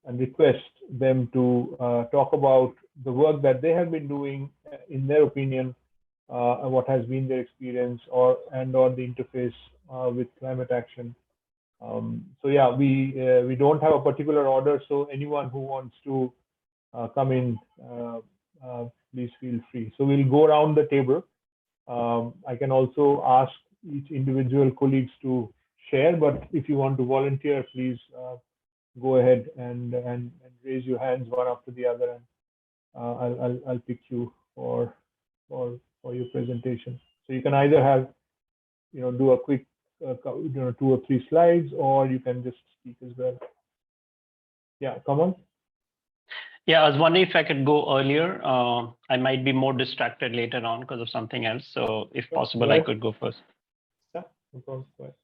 and request them to talk about the work that they have been doing, in their opinion, what has been their experience, or the interface with climate action. So yeah, we don't have a particular order, so anyone who wants to come in, please feel free. So we'll go around the table. I can also ask each individual colleagues to share, but if you want to volunteer, please go ahead and raise your hands one after the other, and I'll pick you for your presentation. So you can either have do a quick 2 or 3 slides, or you can just speak as well. Yeah, come on. Yeah, I was wondering if I could go earlier. I might be more distracted later on because of something else. So if possible, I could go first. Yeah, no problem. Go ahead.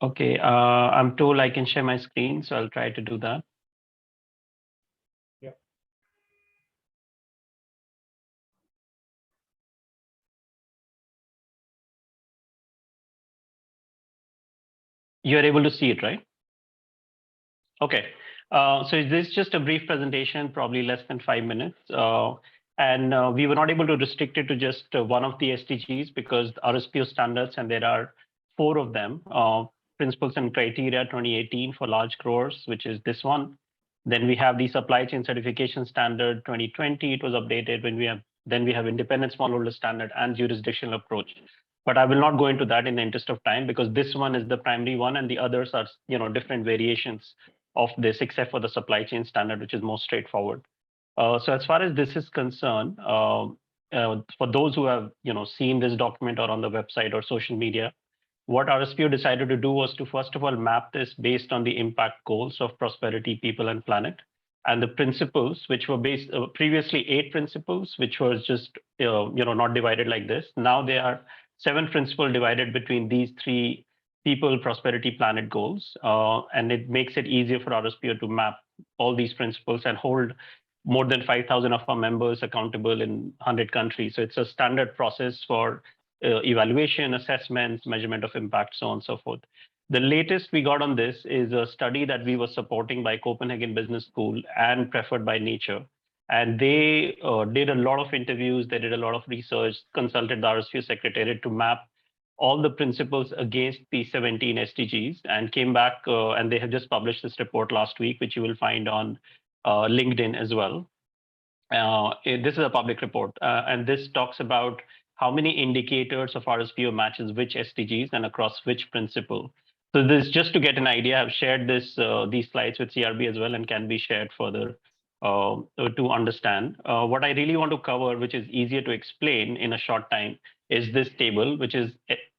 Okay, I'm told I can share my screen, so I'll try to do that. Yeah. You're able to see it, right? Okay. So this is just a brief presentation, probably less than 5 minutes. And we were not able to restrict it to just one of the SDGs because RSPO standards, and there are 4 of them, Principles and Criteria 2018 for large growers, which is this one. Then we have the Supply Chain Certification Standard 2020. It was updated when we have, then we have Independent Smallholder Standard and Jurisdictional Approach. But I will not go into that in the interest of time because this one is the primary one and the others are, different variations of this, except for the supply chain standard, which is more straightforward. So as far as this is concerned, for those who have seen this document or on the website or social media, what RSPO decided to do was to first of all map this based on the impact goals of prosperity, people, and planet, and the principles, which were based previously 8 principles, which was just not divided like this. Now there are 7 principles divided between these 3 people, prosperity, planet goals, and it makes it easier for RSPO to map all these principles and hold more than 5,000 of our members accountable in 100 countries. So it's a standard process for evaluation, assessments, measurement of impact, so on and so forth. The latest we got on this is a study that we were supporting by Copenhagen Business School and Preferred by Nature. And they did a lot of interviews, they did a lot of research, consulted the RSPO Secretariat to map all the principles against the 17 SDGs and came back and they have just published this report last week, which you will find on LinkedIn as well. This is a public report and this talks about how many indicators of RSPO matches which SDGs and across which principle. So this, just to get an idea, I've shared this these slides with CRB as well and can be shared further to understand. What I really want to cover, which is easier to explain in a short time, is this table, which is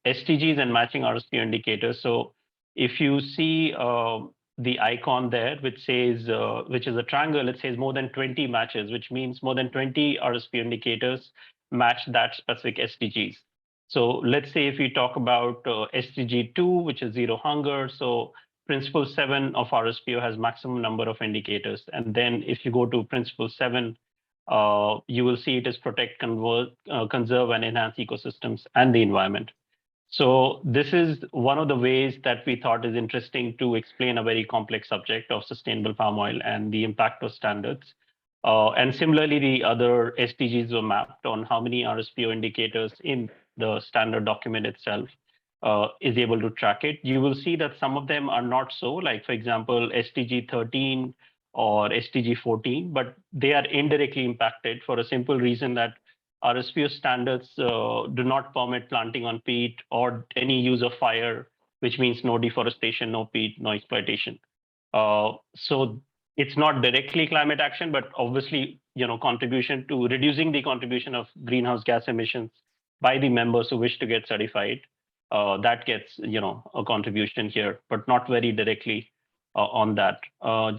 SDGs and matching RSPO indicators. So if you see the icon there, which says, which is a triangle, it says more than 20 matches, which means more than 20 RSPO indicators match that specific SDGs. So let's say if we talk about SDG 2, which is zero hunger. So principle 7 of RSPO has maximum number of indicators. And then if you go to principle 7, you will see it is protect, conserve, and enhance ecosystems and the environment. So this is one of the ways that we thought is interesting to explain a very complex subject of sustainable palm oil and the impact of standards. And similarly, the other SDGs were mapped on how many RSPO indicators in the standard document itself is able to track it. You will see that some of them are not so, like, for example, SDG 13 or SDG 14, but they are indirectly impacted for a simple reason that RSPO standards do not permit planting on peat or any use of fire, which means no deforestation, no peat, no exploitation. So it's not directly climate action, but obviously, contribution to reducing the contribution of greenhouse gas emissions by the members who wish to get certified. That gets, a contribution here, but not very directly on that.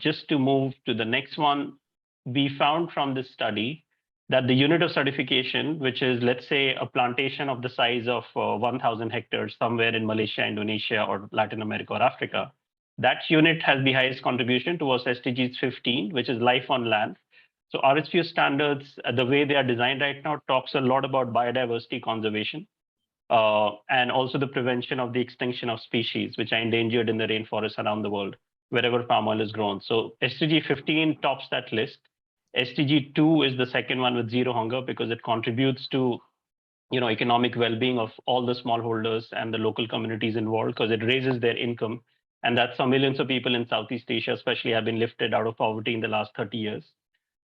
Just to move to the next one, we found from this study that the unit of certification, which is, let's say, a plantation of the size of 1,000 hectares somewhere in Malaysia, Indonesia, or Latin America or Africa, that unit has the highest contribution towards SDGs 15, which is life on land. So RSPO standards, the way they are designed right now, talks a lot about biodiversity conservation and also the prevention of the extinction of species, which are endangered in the rainforests around the world, wherever palm oil is grown. So SDG 15 tops that list. SDG 2 is the second one with zero hunger because it contributes to economic well-being of all the smallholders and the local communities involved because it raises their income. And that's how millions of people in Southeast Asia, especially, have been lifted out of poverty in the last 30 years.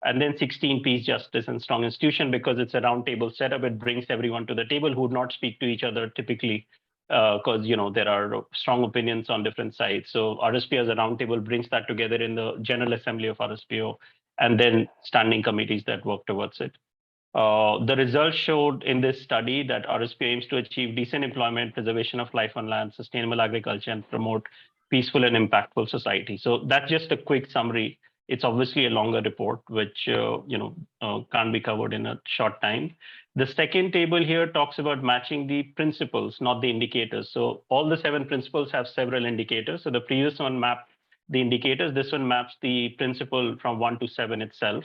And then 16, peace, justice, and strong institution, because it's a roundtable setup. It brings everyone to the table who would not speak to each other typically because, there are strong opinions on different sides. So RSPO as a roundtable brings that together in the General Assembly of RSPO and then standing committees that work towards it. The results showed in this study that RSPO aims to achieve decent employment, preservation of life on land, sustainable agriculture, and promote peaceful and impactful society. So that's just a quick summary. It's obviously a longer report, which can't be covered in a short time. The second table here talks about matching the principles, not the indicators. So all the 7 principles have several indicators. So the previous one mapped the indicators. This one maps the principle from 1 to 7 itself.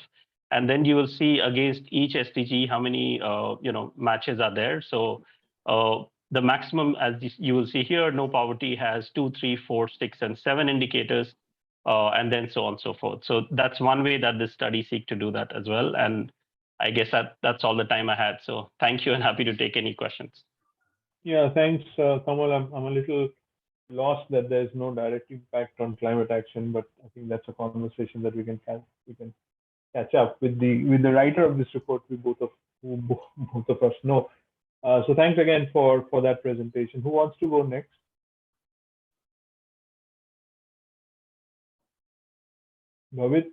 And then you will see against each SDG how many matches are there. So the maximum, as you will see here, no poverty has 2, 3, 4, 6, and 7 indicators, and then so on and so forth. So that's one way that this study seeks to do that as well. And I guess that's all the time I had. So thank you, and happy to take any questions. Yeah, thanks, Kamal. I'm a little lost that there's no direct impact on climate action, but I think that's a conversation that we can catch up with the writer of this report. Both of us know. So thanks again for that presentation. Who wants to go next? Bhavit?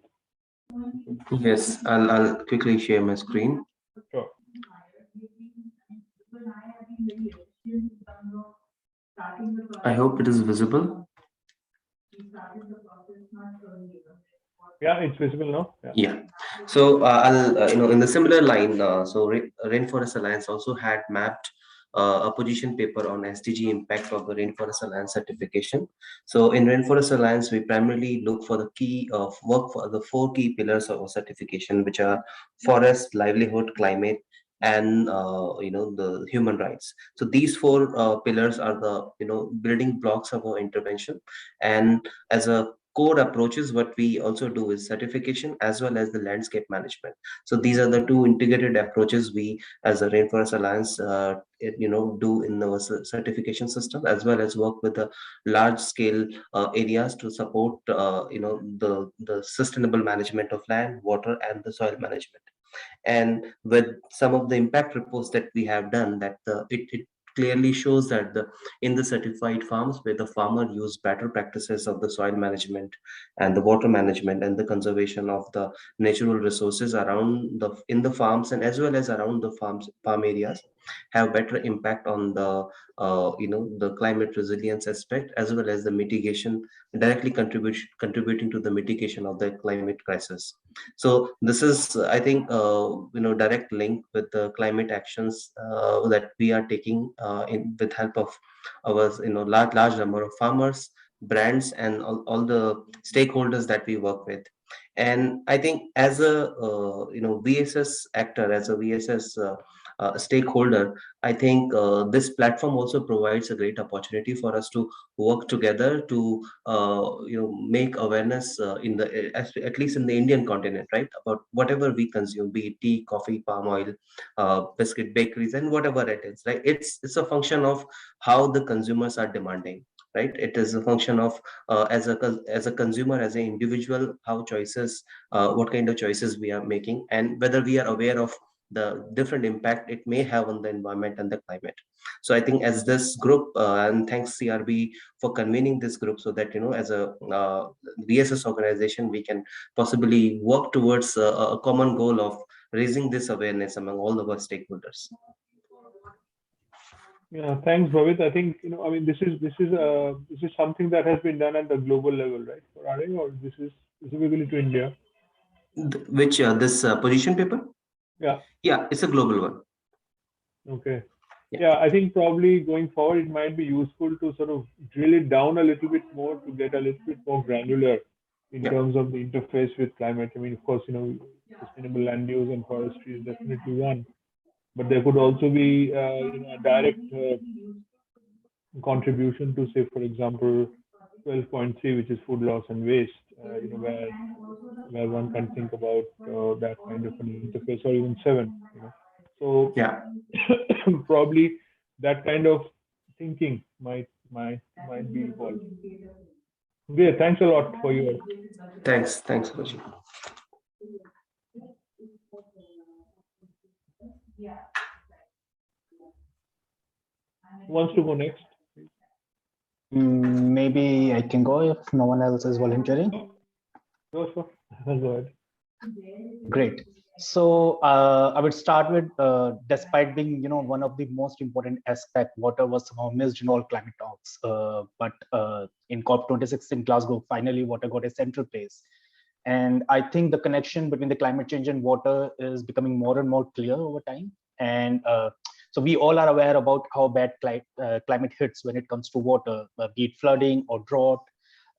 Yes, I'll quickly share my screen. Sure. I hope it is visible. Yeah, it's visible now. Yeah. So I'll in the similar line. So Rainforest Alliance also had mapped a position paper on SDG impact of the Rainforest Alliance certification. So in Rainforest Alliance, we primarily look for the key of work for the 4 key pillars of certification, which are forest, livelihood, climate, and the human rights. So these 4 pillars are the building blocks of our intervention. And as a core approaches, what we also do is certification as well as the landscape management. So these are the 2 integrated approaches we as a Rainforest Alliance do in our certification system, as well as work with the large scale areas to support the sustainable management of land, water, and the soil management. And with some of the impact reports that we have done, that it clearly shows that in the certified farms where the farmer used better practices of the soil management and the water management and the conservation of the natural resources around in the farms and as well as around the farm areas, have better impact on the the climate resilience aspect, as well as the mitigation, directly contributing to the mitigation of the climate crisis. So this is, I think, direct link with the climate actions that we are taking with help of our large number of farmers, brands, and all the stakeholders that we work with. And I think as a VSS actor, as a VSS stakeholder, I think this platform also provides a great opportunity for us to work together to make awareness in the at least in the Indian continent, right, about whatever we consume, be it tea, coffee, palm oil, biscuit, bakeries, and whatever it is, right? It's a function of how the consumers are demanding, right? It is a function of as a consumer, as an individual, how choices, what kind of choices we are making, and whether we are aware of the different impact it may have on the environment and the climate. So I think as this group, and thanks CRB for convening this group, so that as a VSS organization, we can possibly work towards a common goal of raising this awareness among all of our stakeholders. Yeah, thanks, Bhavit. I think I mean, this is something that has been done at the global level, right, for RA, or this is specifically to India? Which this position paper? Yeah, it's a global one. Okay. Yeah, I think probably going forward, it might be useful to sort of drill it down a little bit more to get a little bit more granular in terms of the interface with climate. I mean, of course, sustainable land use and forestry is definitely one, but there could also be a direct contribution to, say, for example, 12.3, which is food loss and waste, where one can think about that kind of an interface, or even 7. So probably that kind of thinking might be involved. Okay, thanks a lot for your. Thanks, Rajiv. Who wants to go next? Maybe I can go if no one else is volunteering. Go ahead. Great. So I would start with, despite being one of the most important aspect, water was somehow missed in all climate talks. But in COP26 in Glasgow, finally water got a central place. And I think the connection between the climate change and water is becoming more and more clear over time. And so we all are aware about how bad climate hits when it comes to water, be it flooding or drought,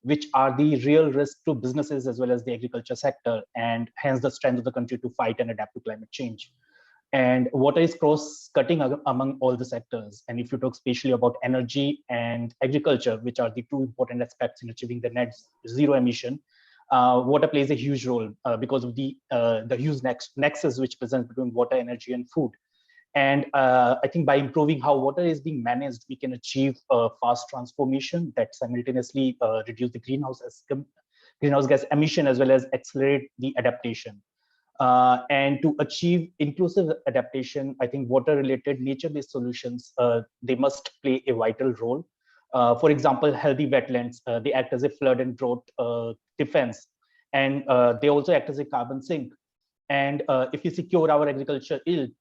which are the real risk to businesses as well as the agriculture sector, and hence the strength of the country to fight and adapt to climate change. And water is cross-cutting among all the sectors. And if you talk especially about energy and agriculture, which are the two important aspects in achieving the net zero emission, water plays a huge role because of the huge nexus which presents between water, energy, and food. And I think by improving how water is being managed, we can achieve a fast transformation that simultaneously reduce the greenhouse gas emission as well as accelerate the adaptation. And to achieve inclusive adaptation, I think water-related nature-based solutions, they must play a vital role. For example, healthy wetlands, they act as a flood and drought defense, and they also act as a carbon sink. And if we secure our agriculture yield,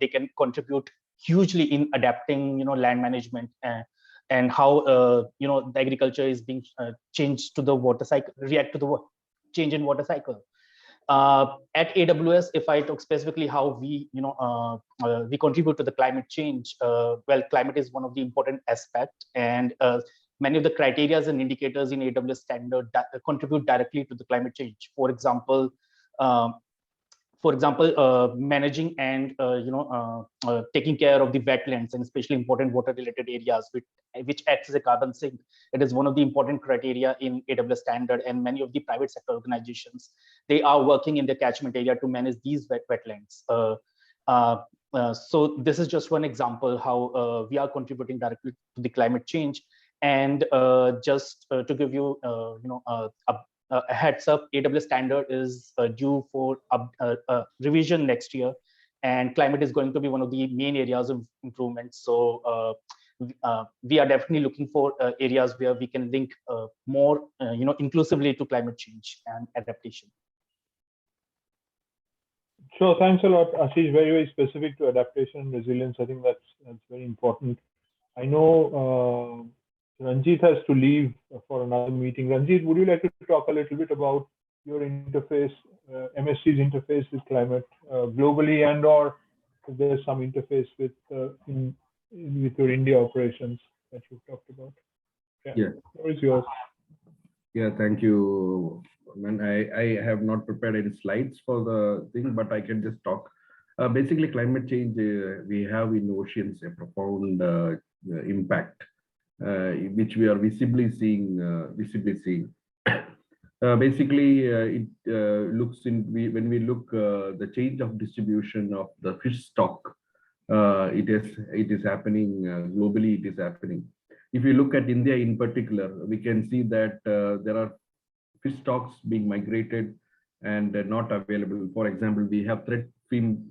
they can contribute hugely in adapting, land management and how, the agriculture is being changed to the water cycle, react to the change in water cycle. At AWS, if I talk specifically how we, we contribute to the climate change, well, climate is one of the important aspects, and many of the criteria and indicators in AWS standard contribute directly to the climate change. For example, managing and taking care of the wetlands and especially important water-related areas, which acts as a carbon sink. It is one of the important criteria in AWS standard, and many of the private sector organizations, they are working in the catchment area to manage these wetlands. So this is just one example how we are contributing directly to the climate change. And just to give you, a heads up, AWS standard is due for revision next year, and climate is going to be one of the main areas of improvement. So we are definitely looking for areas where we can link more, inclusively to climate change and adaptation. Sure, thanks a lot, Ashish. Very, very specific to adaptation and resilience. I think that's very important. I know Ranjit has to leave for another meeting. Ranjit, would you like to talk a little bit about your interface, MSC's interface with climate globally, and/or if there's some interface with with your India operations that you've talked about? Yeah. What is yours? Yeah, thank you. I have not prepared any slides for the thing, but I can just talk. Basically, climate change, we have in oceans a profound impact, which we are visibly seeing. Basically, it looks when we look the change of distribution of the fish stock. It is happening globally. It is happening. If you look at India in particular, we can see that there are fish stocks being migrated and not available. For example, we have thread fin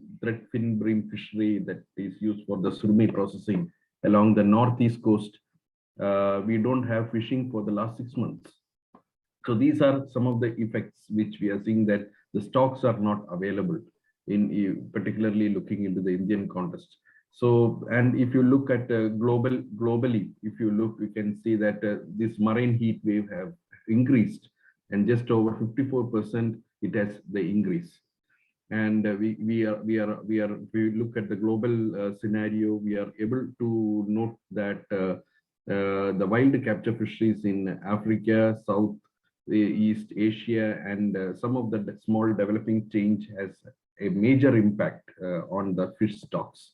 bream fishery that is used for the surmi processing along the northeast coast. We don't have fishing for the last 6 months. So these are some of the effects which we are seeing, that the stocks are not available, in particularly looking into the Indian context. So, and if you look at globally, if you look, you can see that this marine heat wave have increased, and just over 54% it has the increase. And we look at the global scenario, we are able to note that the wild capture fisheries in Africa, South East Asia, and some of the small developing change has a major impact on the fish stocks.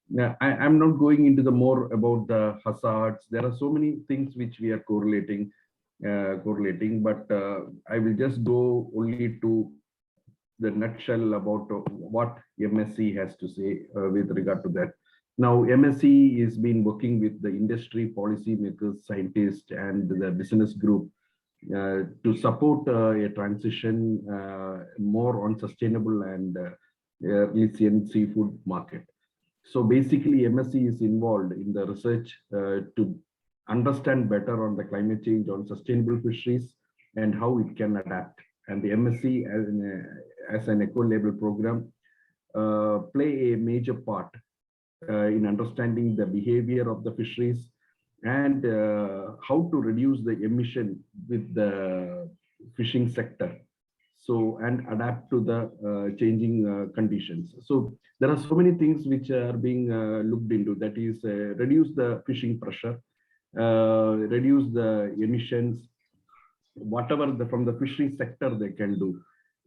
Now, I'm not going into the more about the hazards. There are so many things which we are correlating, but I will just go only to the nutshell about what MSC has to say with regard to that. Now, MSC has been working with the industry, policymakers, scientists, and the business group to support a transition more on sustainable and resilient seafood market. So basically, MSC is involved in the research to understand better on the climate change, on sustainable fisheries, and how it can adapt. And the MSC as an eco-label program play a major part in understanding the behavior of the fisheries and how to reduce the emission with the fishing sector. so and adapt to the changing conditions. So there are so many things which are being looked into. That is, reduce the fishing pressure, reduce the emissions, whatever from the fishery sector they can do.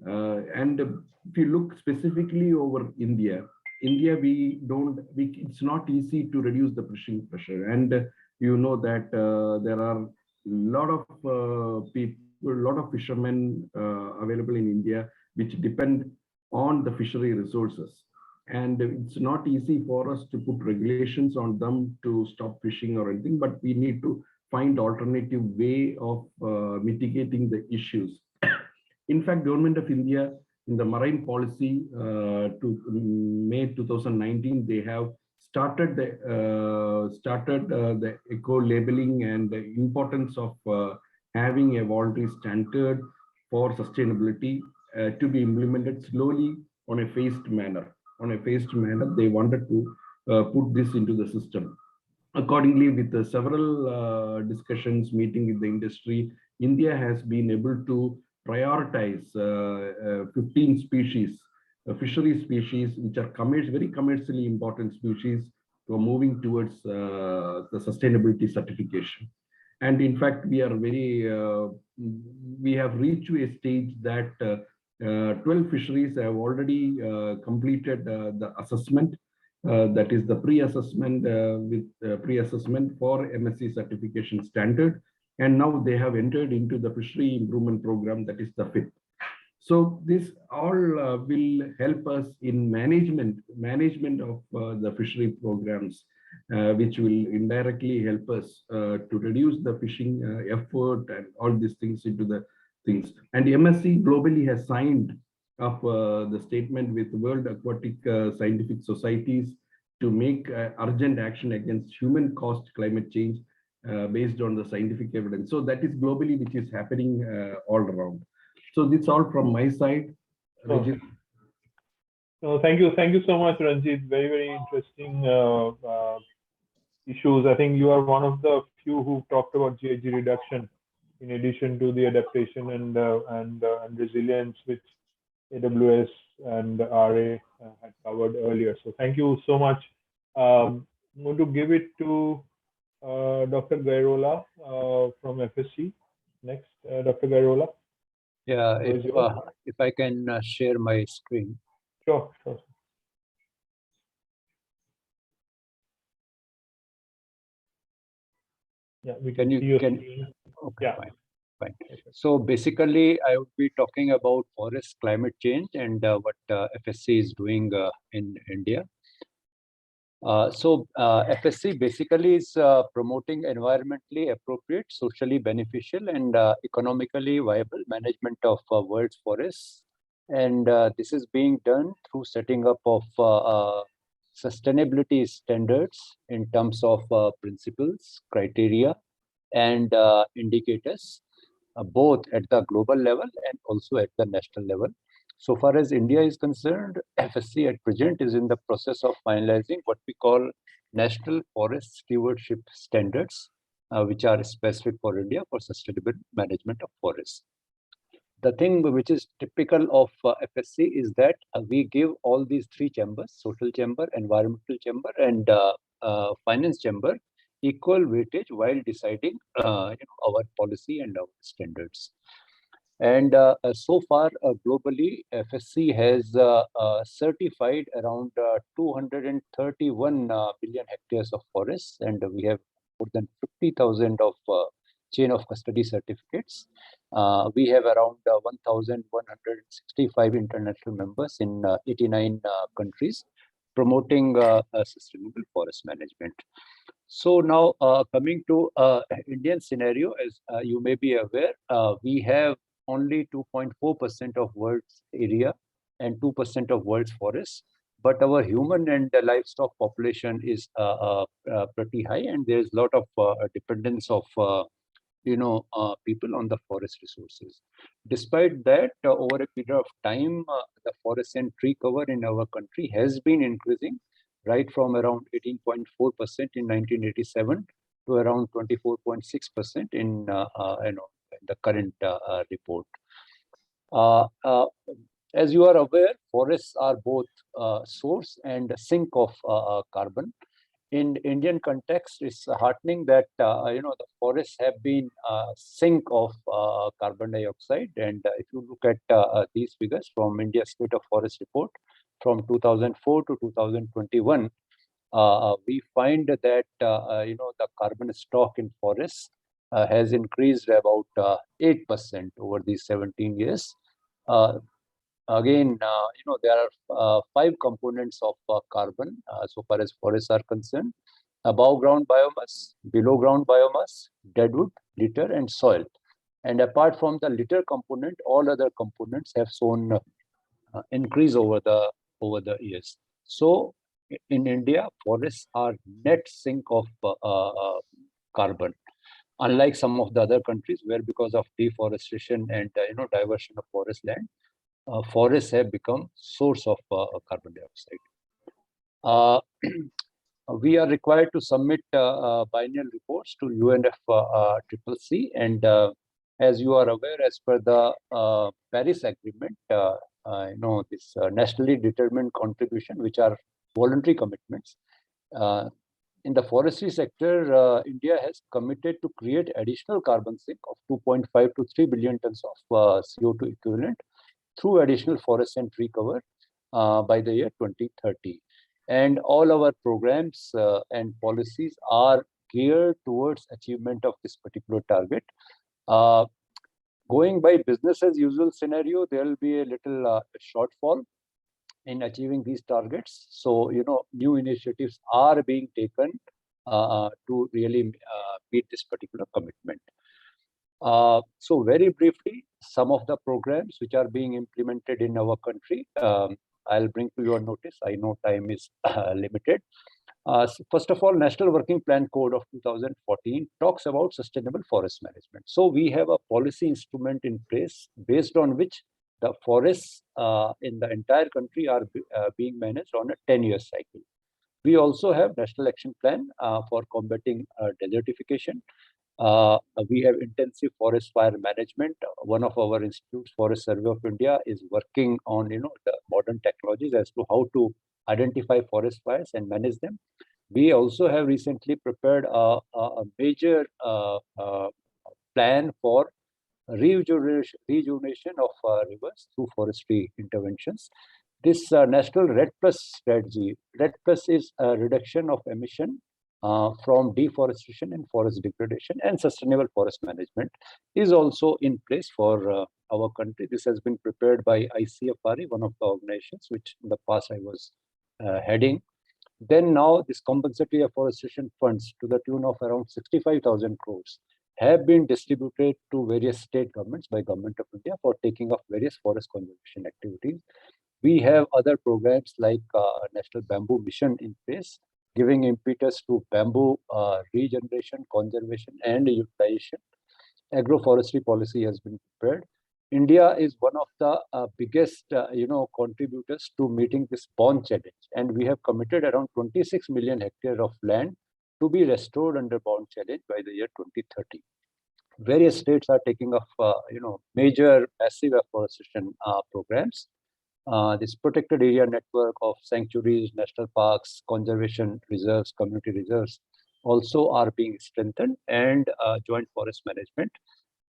And if you look specifically over India, it's not easy to reduce the fishing pressure. And you know that there are a lot of people, a lot of fishermen available in India, which depend on the fishery resources. And it's not easy for us to put regulations on them to stop fishing or anything, but we need to find alternative way of mitigating the issues. In fact, Government of India in the marine policy to May 2019, they have started the eco labeling and the importance of having a voluntary standard for sustainability to be implemented slowly on a phased manner. They wanted to put this into the system. Accordingly, with several discussions, meeting with the industry, India has been able to prioritize 15 species, fishery species, which are very commercially important species, to moving towards the sustainability certification. And in fact, we have reached to a stage that 12 fisheries have already completed the assessment. That is the pre-assessment pre-assessment for MSC certification standard, and now they have entered into the fishery improvement program, that is the FIP. So this all will help us in management of the fishery programs, which will indirectly help us to reduce the fishing effort and all these things into the things. And MSC globally has signed up the statement with World Aquatic Scientific Societies to make urgent action against human-caused climate change based on the scientific evidence. So that is globally which is happening all around. So this is all from my side. Ranjit. No, thank you so much, Ranjit. Very interesting issues. I think you are one of the few who talked about GHG reduction in addition to the adaptation and resilience, which AWS and RA had covered earlier. So thank you so much. I'm going to give it to Dr. Gairola from FSC. Next, Dr. Gairola. Yeah, if I can share my screen. Sure. Yeah, we can see your screen. Okay, yeah. Fine. So basically, I would be talking about forest climate change and what FSC is doing in India. FSC basically is promoting environmentally appropriate, socially beneficial, and economically viable management of world's forests. And this is being done through setting up of sustainability standards in terms of principles, criteria, and indicators, both at the global level and also at the national level. So far as India is concerned, FSC at present is in the process of finalizing what we call National Forest Stewardship Standards, which are specific for India for sustainable management of forests. The thing which is typical of FSC is that we give all these three chambers, social chamber, environmental chamber, and finance chamber, equal weightage while deciding our policy and our standards. And so far, globally, FSC has certified around 231 billion hectares of forests, and we have more than 50,000 of chain of custody certificates. We have around 1,165 international members in 89 countries promoting sustainable forest management. So now coming to Indian scenario, as you may be aware, we have only 2.4% of world's area and 2% of world's forests, but our human and livestock population is pretty high, and there's a lot of dependence of people on the forest resources. Despite that, over a period of time, the forest and tree cover in our country has been increasing, right from around 18.4% in 1987 to around 24.6% in the current report. As you are aware, forests are both source and sink of carbon. In Indian context, it's heartening that the forests have been sink of carbon dioxide. And if you look at these figures from India State of Forest Report from 2004 to 2021, we find that the carbon stock in forests has increased about 8% over these 17 years. Again, there are 5 components of carbon so far as forests are concerned: above ground biomass, below ground biomass, deadwood, litter, and soil. And apart from the litter component, all other components have shown increase over the years. So in India, forests are net sink of carbon, unlike some of the other countries where, because of deforestation and diversion of forest land, forests have become source of carbon dioxide. We are required to submit biennial reports to UNFCCC, and as you are aware, as per the Paris Agreement, this nationally determined contribution, which are voluntary commitments. In the forestry sector, India has committed to create additional carbon sink of 2.5 to 3 billion tons of CO2 equivalent through additional forest and tree cover by the year 2030. And all our programs and policies are geared towards achievement of this particular target. Going by business as usual scenario, there will be a little shortfall in achieving these targets. So, new initiatives are being taken to really meet this particular commitment. So very briefly, some of the programs which are being implemented in our country, I'll bring to your notice. I know time is limited. First of all, National Working Plan Code of 2014 talks about sustainable forest management. So we have a policy instrument in place based on which the forests in the entire country are being managed on a 10-year cycle. We also have National Action Plan for combating desertification. We have intensive forest fire management. One of our institutes, Forest Survey of India, is working on the modern technologies as to how to identify forest fires and manage them. We also have recently prepared a major plan for rejuvenation of rivers through forestry interventions. This National RED Plus strategy, RED Plus is a reduction of emission from deforestation and forest degradation and sustainable forest management, is also in place for our country. This has been prepared by ICFRE, one of the organizations which in the past I was heading. Then now this compensatory afforestation funds to the tune of around 65,000 crores have been distributed to various state governments by Government of India for taking up various forest conservation activities. We have other programs like National Bamboo Mission in place, giving impetus to bamboo regeneration, conservation, and utilization. Agroforestry policy has been prepared. India is one of the biggest, contributors to meeting this bond challenge, and we have committed around 26 million hectares of land to be restored under bond challenge by the year 2030. Various states are taking up, major massive afforestation programs. This protected area network of sanctuaries, national parks, conservation reserves, community reserves also are being strengthened, and joint forest management.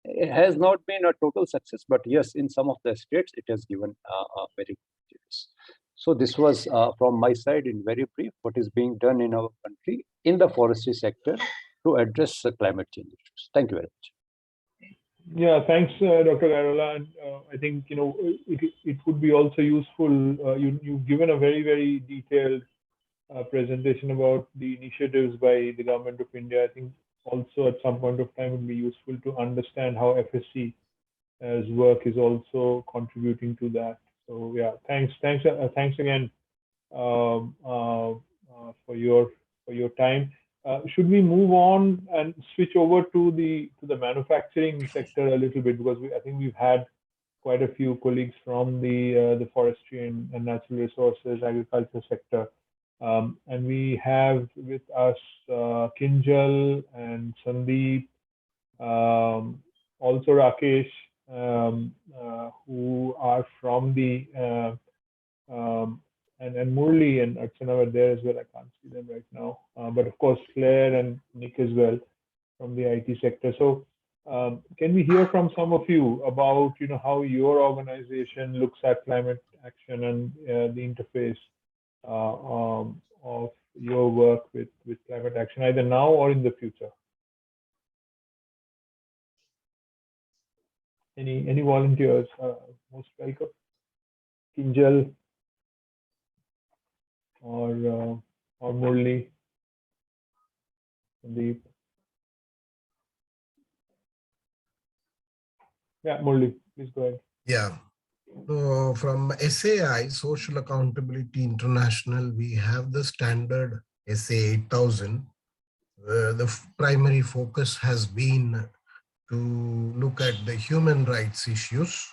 It has not been a total success, but yes, in some of the states, it has given very good results. So this was from my side in very brief, what is being done in our country in the forestry sector to address climate change issues. Thank you very much. Yeah, thanks, Dr. Garola. And I think it would be also useful. You've given a very, very detailed presentation about the initiatives by the Government of India. I think also at some point of time it would be useful to understand how FSC as work is also contributing to that. So yeah, thanks again for your time. Should we move on and switch over to the manufacturing sector a little bit, because I think we've had quite a few colleagues from the forestry and natural resources agriculture sector, and we have with us Kinjal and Sandeep, also Rakesh, who are from the and Murli and Archana were there as well. I can't see them right now, but of course Claire and Nick as well from the IT sector. So can we hear from some of you about how your organization looks at climate action and the interface of your work with climate action, either now or in the future? Any volunteers? Most welcome. Kinjal or Murli, Sandeep. Yeah, Murli, please go ahead. Yeah. So from SAI, Social Accountability International, we have the standard SA 8000. The primary focus has been to look at the human rights issues,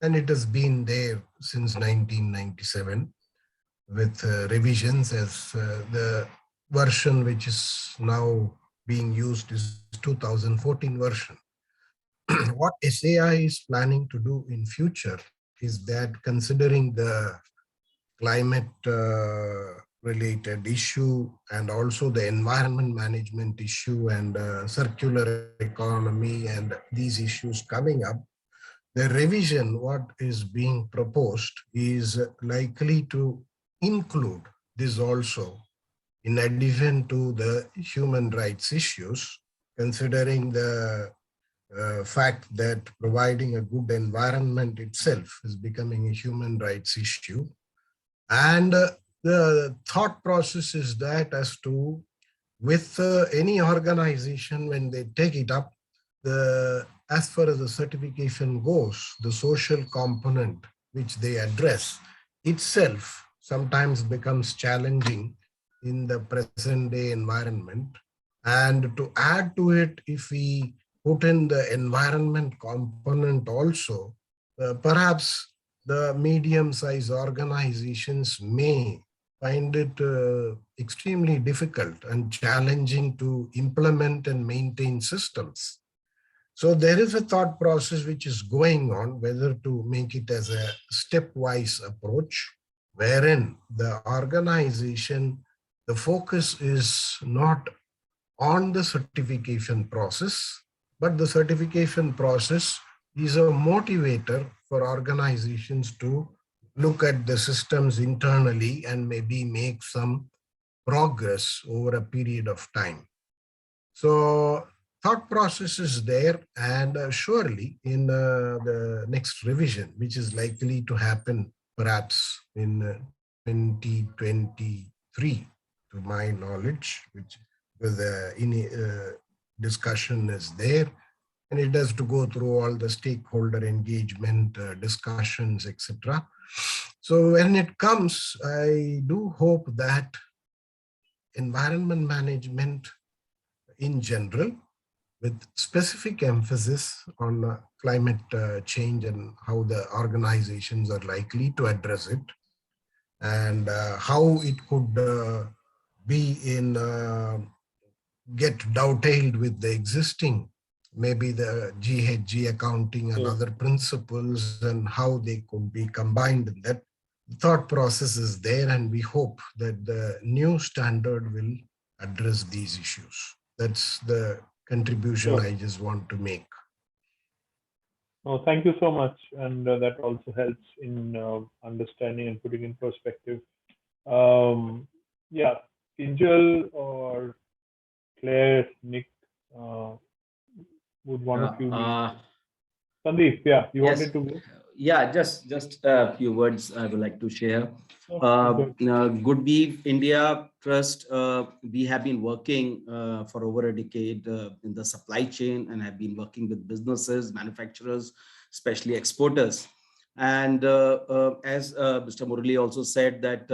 and it has been there since 1997 with revisions, as the version which is now being used is 2014 version. What SAI is planning to do in future is that, considering the climate related issue and also the environment management issue and circular economy and these issues coming up, the revision what is being proposed is likely to include this also, in addition to the human rights issues, considering the fact that providing a good environment itself is becoming a human rights issue. And the thought process is that as to, with any organization, when they take it up, as far as the certification goes, the social component which they address itself sometimes becomes challenging in the present day environment. And to add to it, if we put in the environment component also, perhaps the medium-sized organizations may find it extremely difficult and challenging to implement and maintain systems. So there is a thought process which is going on, whether to make it as a stepwise approach, wherein the organization, the focus is not on the certification process, but the certification process is a motivator for organizations to look at the systems internally and maybe make some progress over a period of time. So thought process is there, and surely in the next revision, which is likely to happen perhaps in 2023, to my knowledge, which with discussion is there, and it has to go through all the stakeholder engagement, discussions, etc. So when it comes, I do hope that environment management in general, with specific emphasis on climate change and how the organizations are likely to address it, and how it could be in get dovetailed with the existing, maybe the GHG accounting and other principles, and how they could be combined in that. The thought process is there, and we hope that the new standard will address these issues. That's the contribution I just want to make. Oh, thank you so much, and that also helps in understanding and putting in perspective. Yeah, Kinjal or Claire, Nick, would one of you be? Sandeep, yeah, you wanted to go? Yeah, just a few words I would like to share. Good Weave India Trust, we have been working for over a decade in the supply chain, and have been working with businesses, manufacturers, especially exporters. And as Mr. Murali also said, that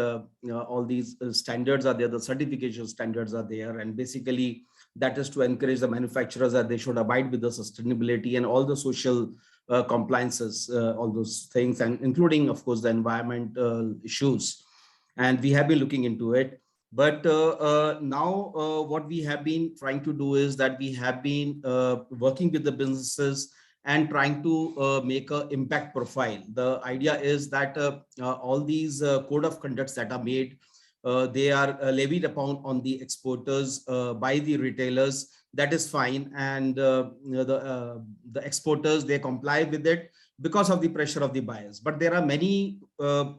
all these standards are there, the certification standards are there, and basically that is to encourage the manufacturers that they should abide with the sustainability and all the social compliances, all those things, and including, of course, the environmental issues. And we have been looking into it. But now what we have been trying to do is that we have been working with the businesses and trying to make an impact profile. The idea is that all these code of conducts that are made, they are levied upon on the exporters by the retailers. That is fine, and the exporters, they comply with it because of the pressure of the buyers. But there are many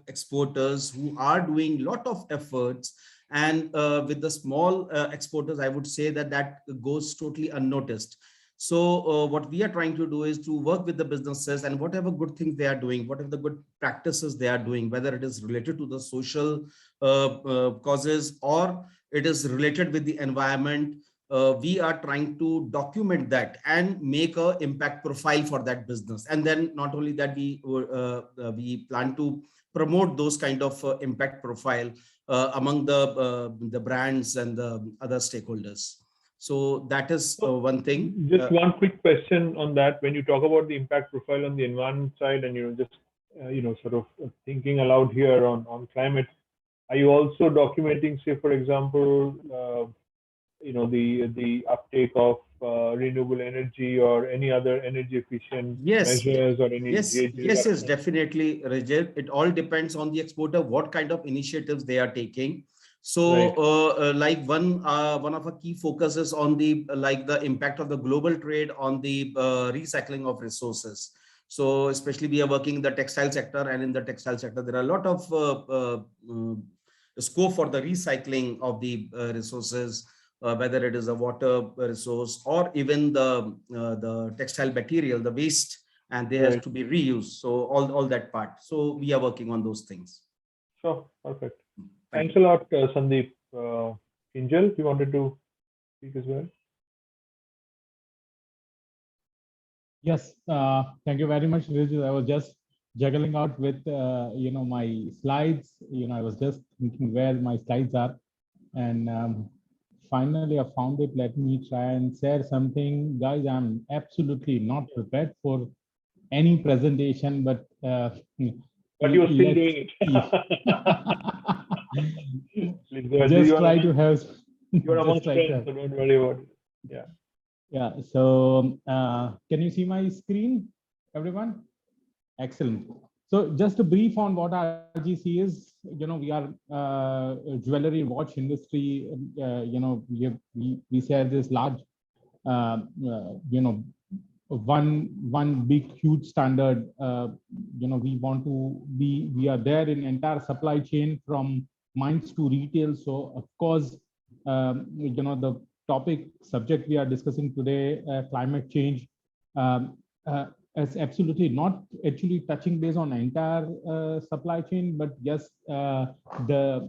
exporters who are doing a lot of efforts, and with the small exporters, I would say that that goes totally unnoticed. So what we are trying to do is to work with the businesses, and whatever good things they are doing, whatever the good practices they are doing, whether it is related to the social causes or it is related with the environment, we are trying to document that and make an impact profile for that business. And then not only that, we plan to promote those kind of impact profile among the brands and the other stakeholders. So that is one thing. Just one quick question on that. When you talk about the impact profile on the environment side, and just sort of thinking aloud here on climate, are you also documenting, say, for example, the uptake of renewable energy or any other energy efficient measures or any yes, definitely, Rajat. It all depends on the exporter, what kind of initiatives they are taking. So like one of our key focuses on the impact of the global trade on the recycling of resources. So especially we are working in the textile sector, and in the textile sector there are a lot of scope for the recycling of the resources, whether it is a water resource or even the textile material, the waste, and they have to be reused. So all that part. So we are working on those things. Sure, perfect. Thanks a lot, Sandeep. Kinjal, you wanted to speak as well? Yes, thank you very much, Rijit. I was just juggling out with my slides. I was just thinking where my slides are, and finally I found it. Let me try and share something, guys. I'm absolutely not prepared for any presentation, but you're still doing it. Just try to have. You're amongst friends, so don't worry about it. Yeah. Yeah. So can you see my screen, everyone? Excellent. So just a brief on what RGC is. We are a jewelry watch industry. We share this large, one big huge standard. We want to be. We are there in entire supply chain from mines to retail. So of course, the subject we are discussing today, climate change, is absolutely not actually touching base on entire supply chain, but yes, the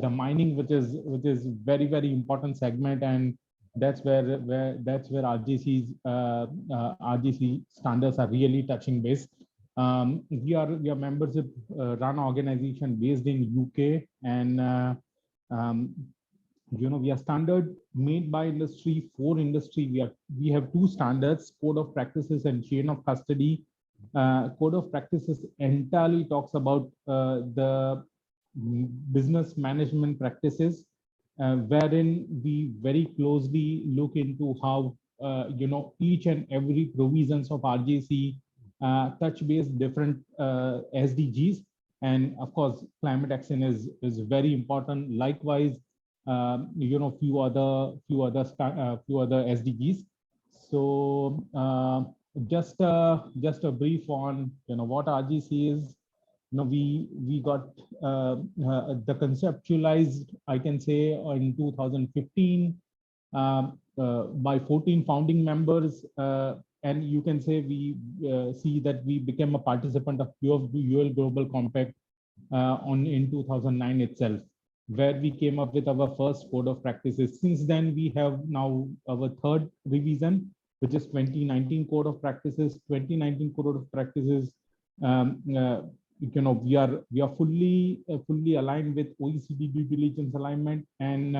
mining, which is very, very important segment, and that's where RGC standards are really touching base. We are membership run organization based in UK, and we are standard made by industry, for industry. We have two standards: code of practices and chain of custody. Code of practices entirely talks about the business management practices, wherein we very closely look into how each and every provisions of RGC touch base different SDGs, and of course climate action is very important. Likewise, few other SDGs. So just a brief on what RGC is. We got the conceptualized, I can say, in 2015 by 14 founding members, and you can say we see that we became a participant of UL Global Compact in 2009 itself, where we came up with our first code of practices. Since then, we have now our third revision, which is 2019 code of practices. 2019 code of practices, we are fully aligned with OECD due diligence alignment, and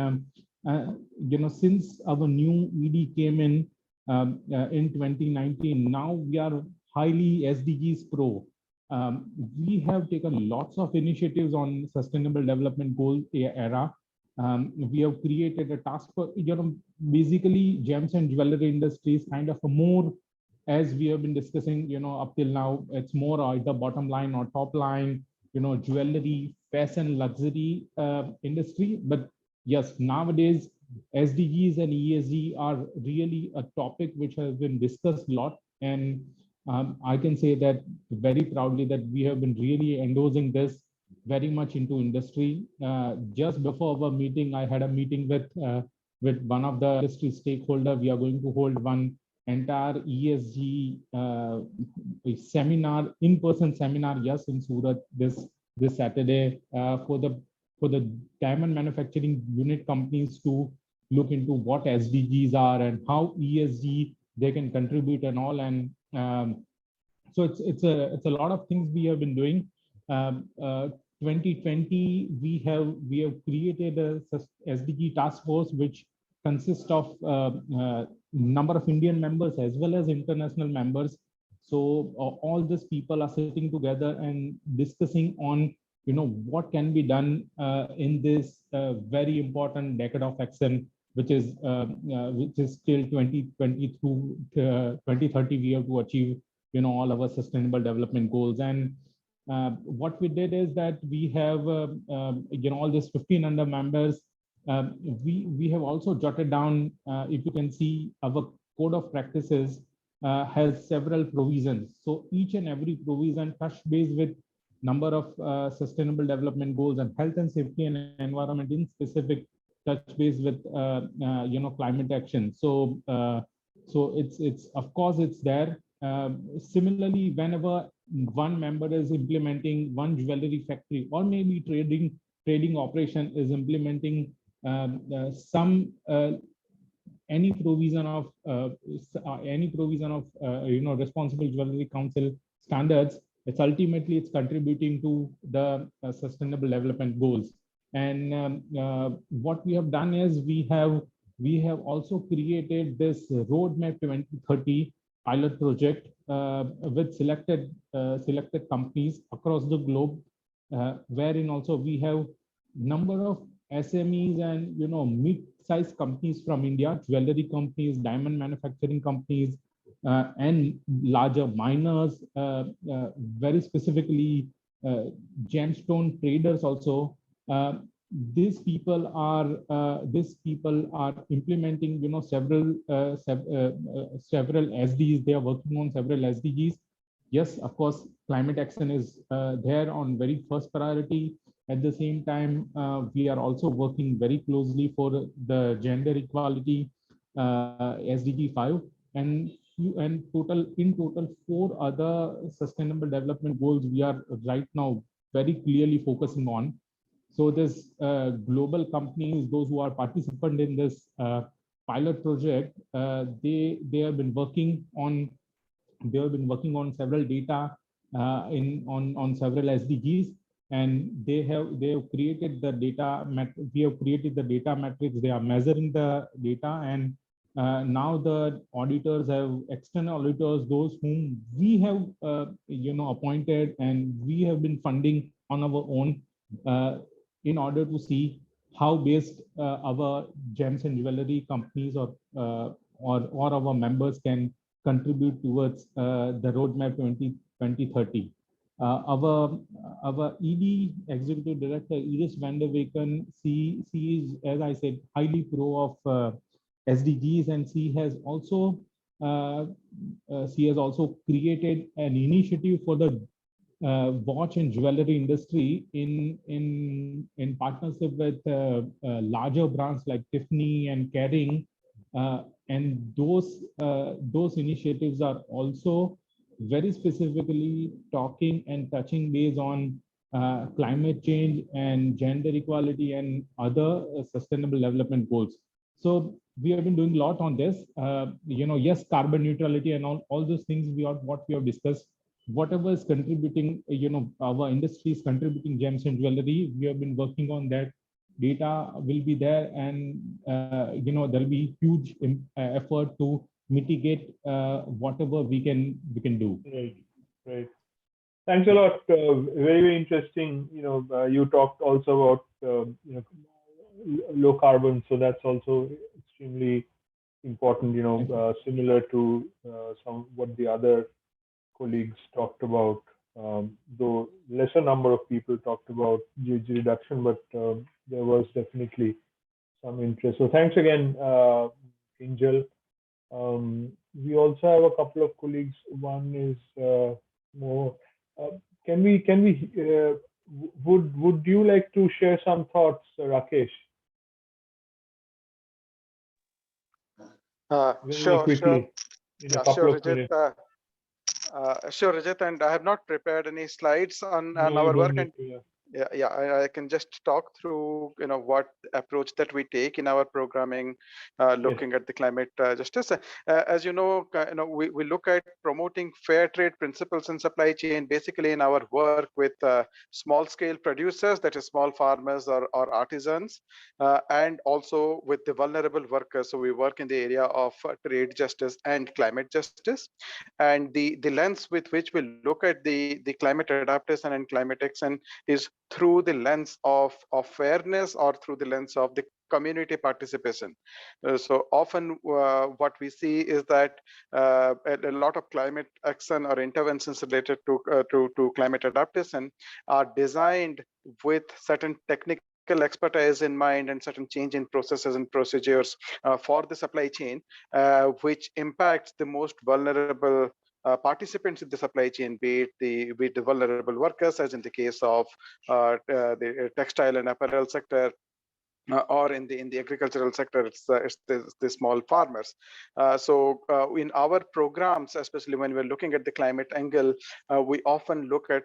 since our new ED came in 2019, now we are highly SDGs pro. We have taken lots of initiatives on sustainable development goal era. We have created a task force. Basically, gems and jewelry industry is kind of a more as we have been discussing, up till now, it's more either bottom line or top line, jewelry, fashion, luxury industry. But yes, nowadays, SDGs and ESG are really a topic which has been discussed a lot. And I can say that very proudly that we have been really endorsing this very much into industry. Just before our meeting, I had a meeting with one of the industry stakeholder. We are going to hold one entire ESG seminar, in-person seminar, yes, in Surat this Saturday for the diamond manufacturing unit companies to look into what SDGs are and how ESG they can contribute and all. And so it's a lot of things we have been doing. 2020 we have created a SDG task force which consists of number of Indian members as well as international members. So all these people are sitting together and discussing on what can be done in this very important decade of action, which is till 2020 through 2030. We have to achieve all our sustainable development goals. And what we did is that we have all these 1500 members. We have also jotted down, if you can see, our code of practices has several provisions. So each and every provision touch base with number of sustainable development goals, and health and safety and environment in specific touch base with climate action. So it's of course it's there. Similarly, whenever one member is implementing, one jewelry factory or maybe trading operation is implementing any provision of responsible jewelry council standards, it's ultimately contributing to the sustainable development goals. And what we have done is we have also created this roadmap 2030 pilot project with selected companies across the globe, wherein also we have number of SMEs and mid-sized companies from India, jewelry companies, diamond manufacturing companies, and larger miners, very specifically gemstone traders also. These people are implementing several SDGs. They are working on several SDGs. Yes, of course, climate action is there on very first priority. At the same time, we are also working very closely for the gender equality, SDG 5, and total 4 other sustainable development goals we are right now very clearly focusing on. So this global companies, those who are participant in this pilot project, they have been working on several data on several SDGs, and they have created the data. We have created the data metrics. They are measuring the data, and now the auditors have external auditors, those whom we have appointed, and we have been funding on our own in order to see how best our gems and jewelry companies or our members can contribute towards the roadmap 2030. Our ED Executive Director Iris van der Weken, she is, as I said, highly pro of SDGs, and she has also created an initiative for the watch and jewelry industry in partnership with larger brands like Tiffany and Kering, and those initiatives are also very specifically talking and touching base on climate change and gender equality and other sustainable development goals. So we have been doing a lot on this. Yes, carbon neutrality and all those things what we have discussed. Whatever is contributing, our industry is contributing gems and jewelry. We have been working on that. Data will be there, and there will be huge effort to mitigate whatever we can do. Right. Thanks a lot. Very interesting. You talked also about low carbon, so that's also extremely important, similar to some what the other colleagues talked about, though lesser number of people talked about GHG reduction, but there was definitely some interest. So thanks again, Angel. We also have a couple of colleagues. One is more. Would you like to share some thoughts, Rakesh? Sure, quickly, sure. Yeah, sure, Rajat. Sure, Rajat, and I have not prepared any slides on our work, and I can just talk through what approach that we take in our programming, looking at the climate justice. As you know, we look at promoting fair trade principles in supply chain, basically in our work with small scale producers, that is small farmers or artisans, and also with the vulnerable workers. So we work in the area of trade justice and climate justice, and the lens with which we look at the climate adaptation and climate action is through the lens of fairness, or through the lens of the community participation. So often what we see is that a lot of climate action or interventions related to climate adaptation are designed with certain technical expertise in mind and certain change in processes and procedures for the supply chain, which impacts the most vulnerable participants in the supply chain, be it the vulnerable workers, as in the case of the textile and apparel sector, or in the agricultural sector, it's the small farmers. So in our programs, especially when we're looking at the climate angle, we often look at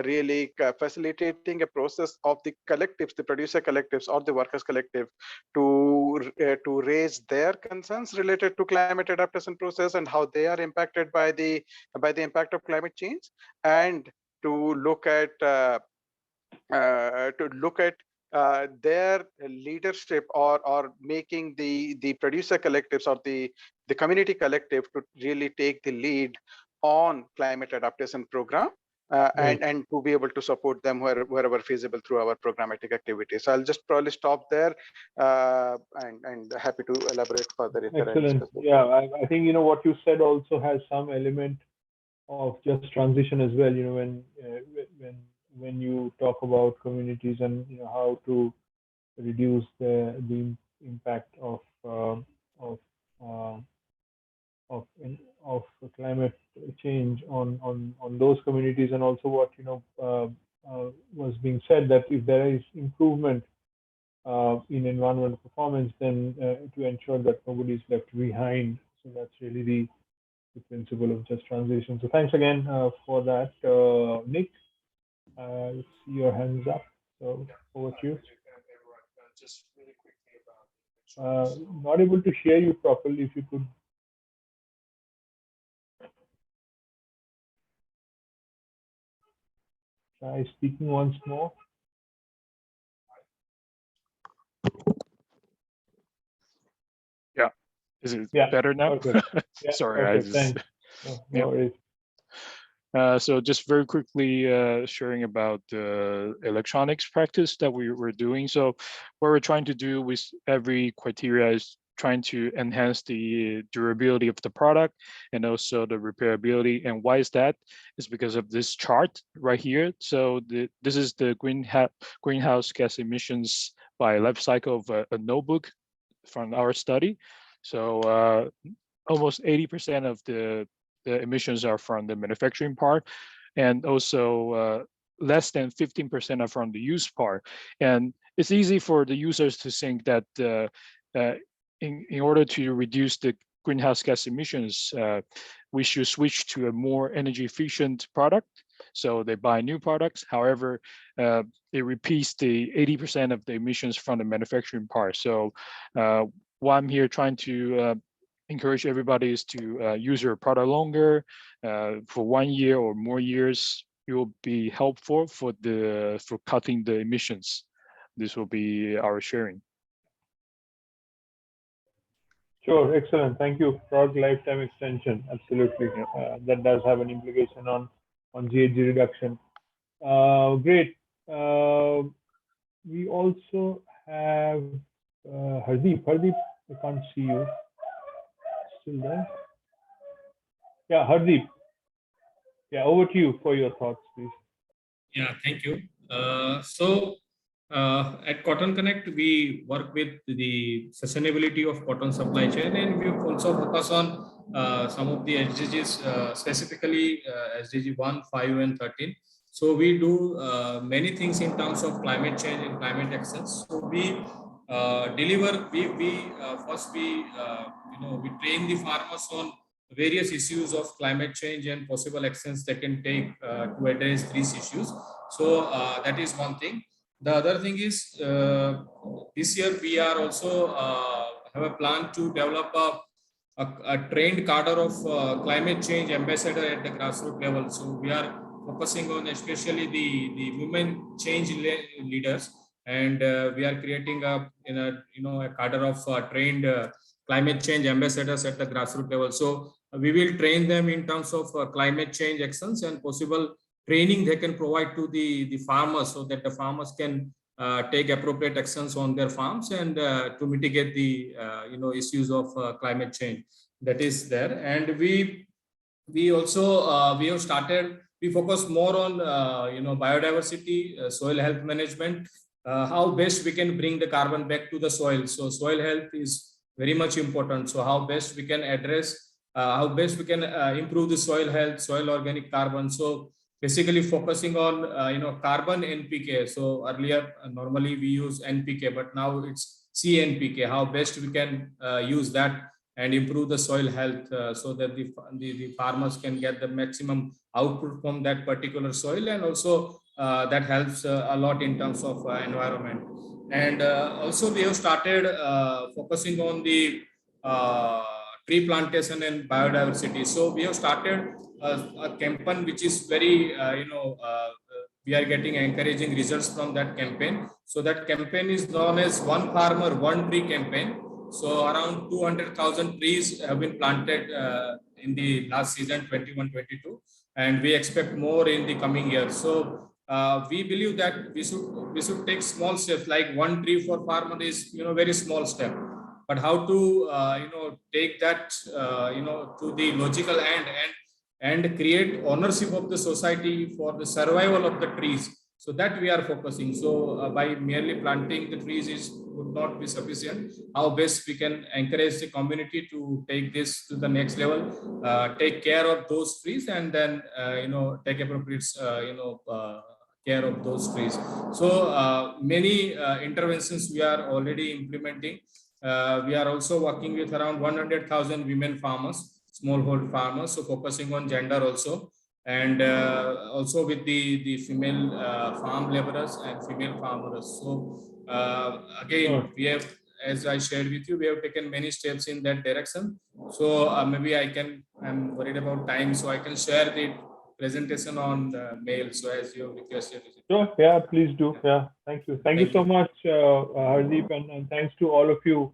really facilitating a process of the collectives, the producer collectives or the workers collective, to raise their concerns related to climate adaptation process and how they are impacted by the impact of climate change, and to look at their leadership, or making the producer collectives or the community collective to really take the lead on climate adaptation program, and to be able to support them wherever feasible through our programmatic activities. So I'll just probably stop there, and happy to elaborate further if there are any Excellent. specific. Yeah, I think what you said also has some element of just transition as well. When you talk about communities and how to reduce the impact of climate change on those communities, and also what was being said, that if there is improvement in environmental performance, then to ensure that nobody is left behind. So that's really the principle of just transition. So thanks again for that, Nick. I see your hands up. So over to you. Just really quickly about not able to hear you properly. If you could. Try speaking once more. Yeah. Is it better now? Okay. Yeah, Sorry, okay, I just. Thanks. No worries. So just very quickly sharing about the electronics practice that we're doing. So what we're trying to do with every criteria is trying to enhance the durability of the product and also the repairability. And why is that? It's because of this chart right here. So this is the greenhouse gas emissions by life cycle of a notebook from our study. So almost 80% of the emissions are from the manufacturing part, and also less than 15% are from the use part. And it's easy for the users to think that in order to reduce the greenhouse gas emissions, we should switch to a more energy efficient product. So they buy new products. However, it repeats the 80% of the emissions from the manufacturing part. So what I'm here trying to encourage everybody is to use your product longer, for 1 year or more years. It will be helpful for cutting the emissions. This will be our sharing. Sure, excellent. Thank you. Product lifetime extension, absolutely. That does have an implication on GHG reduction. Great. We also have Hardeep. Hardeep, I can't see you. Still there? Yeah, Hardeep. Yeah, over to you for your thoughts, please. Yeah, thank you. At Cotton Connect, we work with the sustainability of cotton supply chain, and we also focus on some of the SDGs, specifically SDG 1, 5, and 13. So we do many things in terms of climate change and climate actions. So we deliver. First we train the farmers on various issues of climate change and possible actions they can take to address these issues. So that is one thing. The other thing is this year we are also have a plan to develop a trained cadre of climate change ambassador at the grassroots level. So we are focusing on especially the women change leaders, and we are creating a cadre of trained climate change ambassadors at the grassroots level. So we will train them in terms of climate change actions and possible training they can provide to the farmers, so that the farmers can take appropriate actions on their farms and to mitigate the issues of climate change that is there. And we also we have started, we focus more on biodiversity, soil health management, how best we can bring the carbon back to the soil. So soil health is very much important. So how best we can address, how best we can improve the soil health, soil organic carbon. So basically focusing on carbon NPK. So earlier normally we use NPK, but now it's CNPK. How best we can use that and improve the soil health so that the farmers can get the maximum output from that particular soil, and also that helps a lot in terms of environment. And also we have started focusing on the tree plantation and biodiversity. So we have started a campaign which is very we are getting encouraging results from that campaign. So that campaign is known as One Farmer, One Tree campaign. So around 200,000 trees have been planted in the last season 21-22, and we expect more in the coming years. So we believe that we should take small steps, like one tree for farmer is very small step, but how to take that to the logical end and create ownership of the society for the survival of the trees. So that we are focusing. So by merely planting the trees would not be sufficient. How best we can encourage the community to take this to the next level, take care of those trees, and then take appropriate care of those trees. So many interventions we are already implementing. We are also working with around 100,000 women farmers, smallholder farmers, so focusing on gender also, and also with the female farm laborers and female farmers. So again, we have, as I shared with you, we have taken many steps in that direction. So maybe I'm worried about time, so I can share the presentation on the mail. So as you requested. Sure, yeah, please do. Yeah, thank you. Thank you so much, Hardeep, and thanks to all of you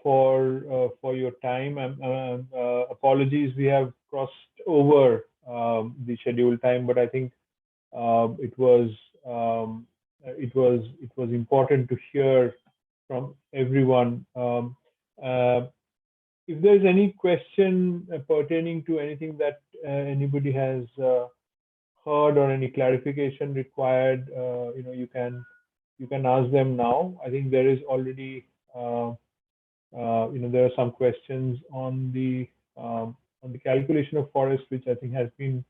for your time. And apologies, we have crossed over the scheduled time, but I think it was important to hear from everyone. If there's any question pertaining to anything that anybody has heard or any clarification required, you can ask them now. I think there is already there are some questions on the calculation of forest, which I think has been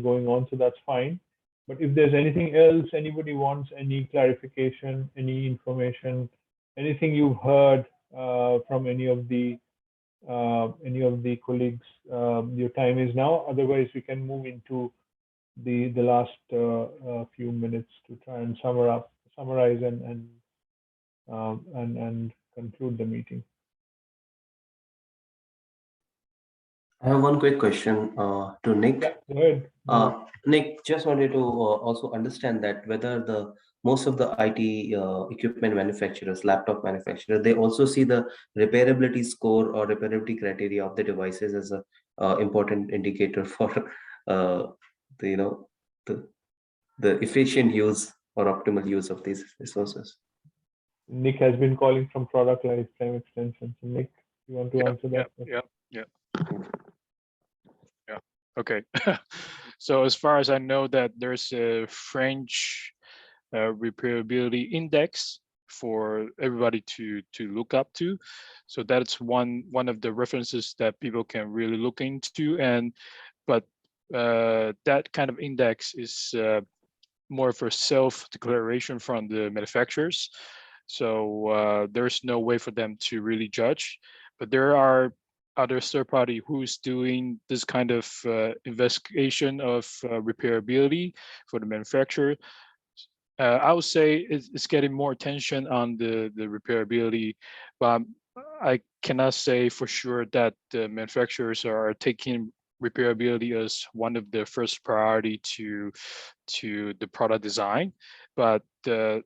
going on, so that's fine. But if there's anything else, anybody wants any clarification, any information, anything you've heard from any of the colleagues, your time is now. Otherwise, we can move into the last few minutes to try and summarize and conclude the meeting. I have one quick question to Nick. Yeah, go ahead. Nick, just wanted to also understand that whether most of the IT equipment manufacturers, laptop manufacturers, they also see the repairability score or repairability criteria of the devices as a important indicator for the efficient use or optimal use of these resources. Nick has been calling from product lifetime extension. So Nick, you want to answer that? Yeah. Okay. So as far as I know, that there's a French repairability index for everybody to look up to. So that's one of the references that people can really look into. But that kind of index is more for self-declaration from the manufacturers. So there's no way for them to really judge. But there are other third party who's doing this kind of investigation of repairability for the manufacturer. I would say it's getting more attention on the repairability, but I cannot say for sure that the manufacturers are taking repairability as one of the first priority to the product design. But the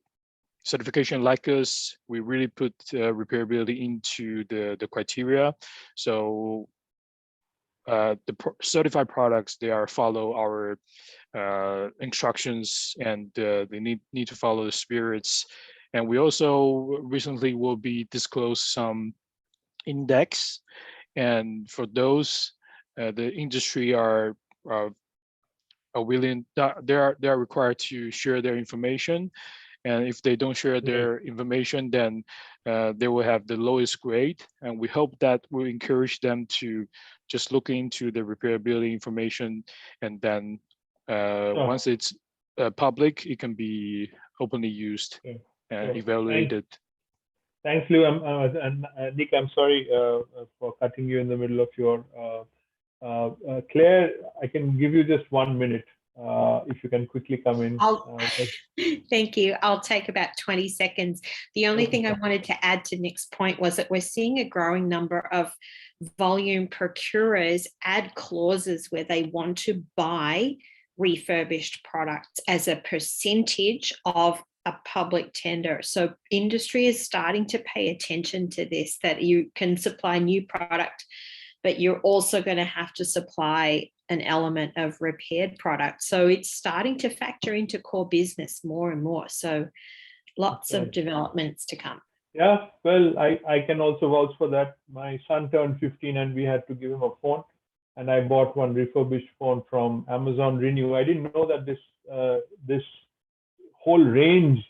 certification like us, we really put repairability into the criteria. So certified products, they are follow our instructions, and they need to follow the spirits. And we also recently will be disclose some index, and for those the industry are willing, they are required to share their information. And if they don't share their information, then they will have the lowest grade. And we hope that will encourage them to just look into the repairability information, and then once it's public, it can be openly used and evaluated. Thanks, Lou. And Nick, I'm sorry for cutting you in the middle of your Claire. I can give you just 1 minute if you can quickly come in. Thank you. I'll take about 20 seconds. The only thing I wanted to add to Nick's point was that we're seeing a growing number of volume procurers add clauses where they want to buy refurbished products as a percentage of a public tender. So industry is starting to pay attention to this, that you can supply new product, but you're also going to have to supply an element of repaired product. So it's starting to factor into core business more and more. So lots of developments to come. Yeah, well, I can also vouch for that. My son turned 15 and we had to give him a phone. And I bought one refurbished phone from Amazon Renew. I didn't know that this whole range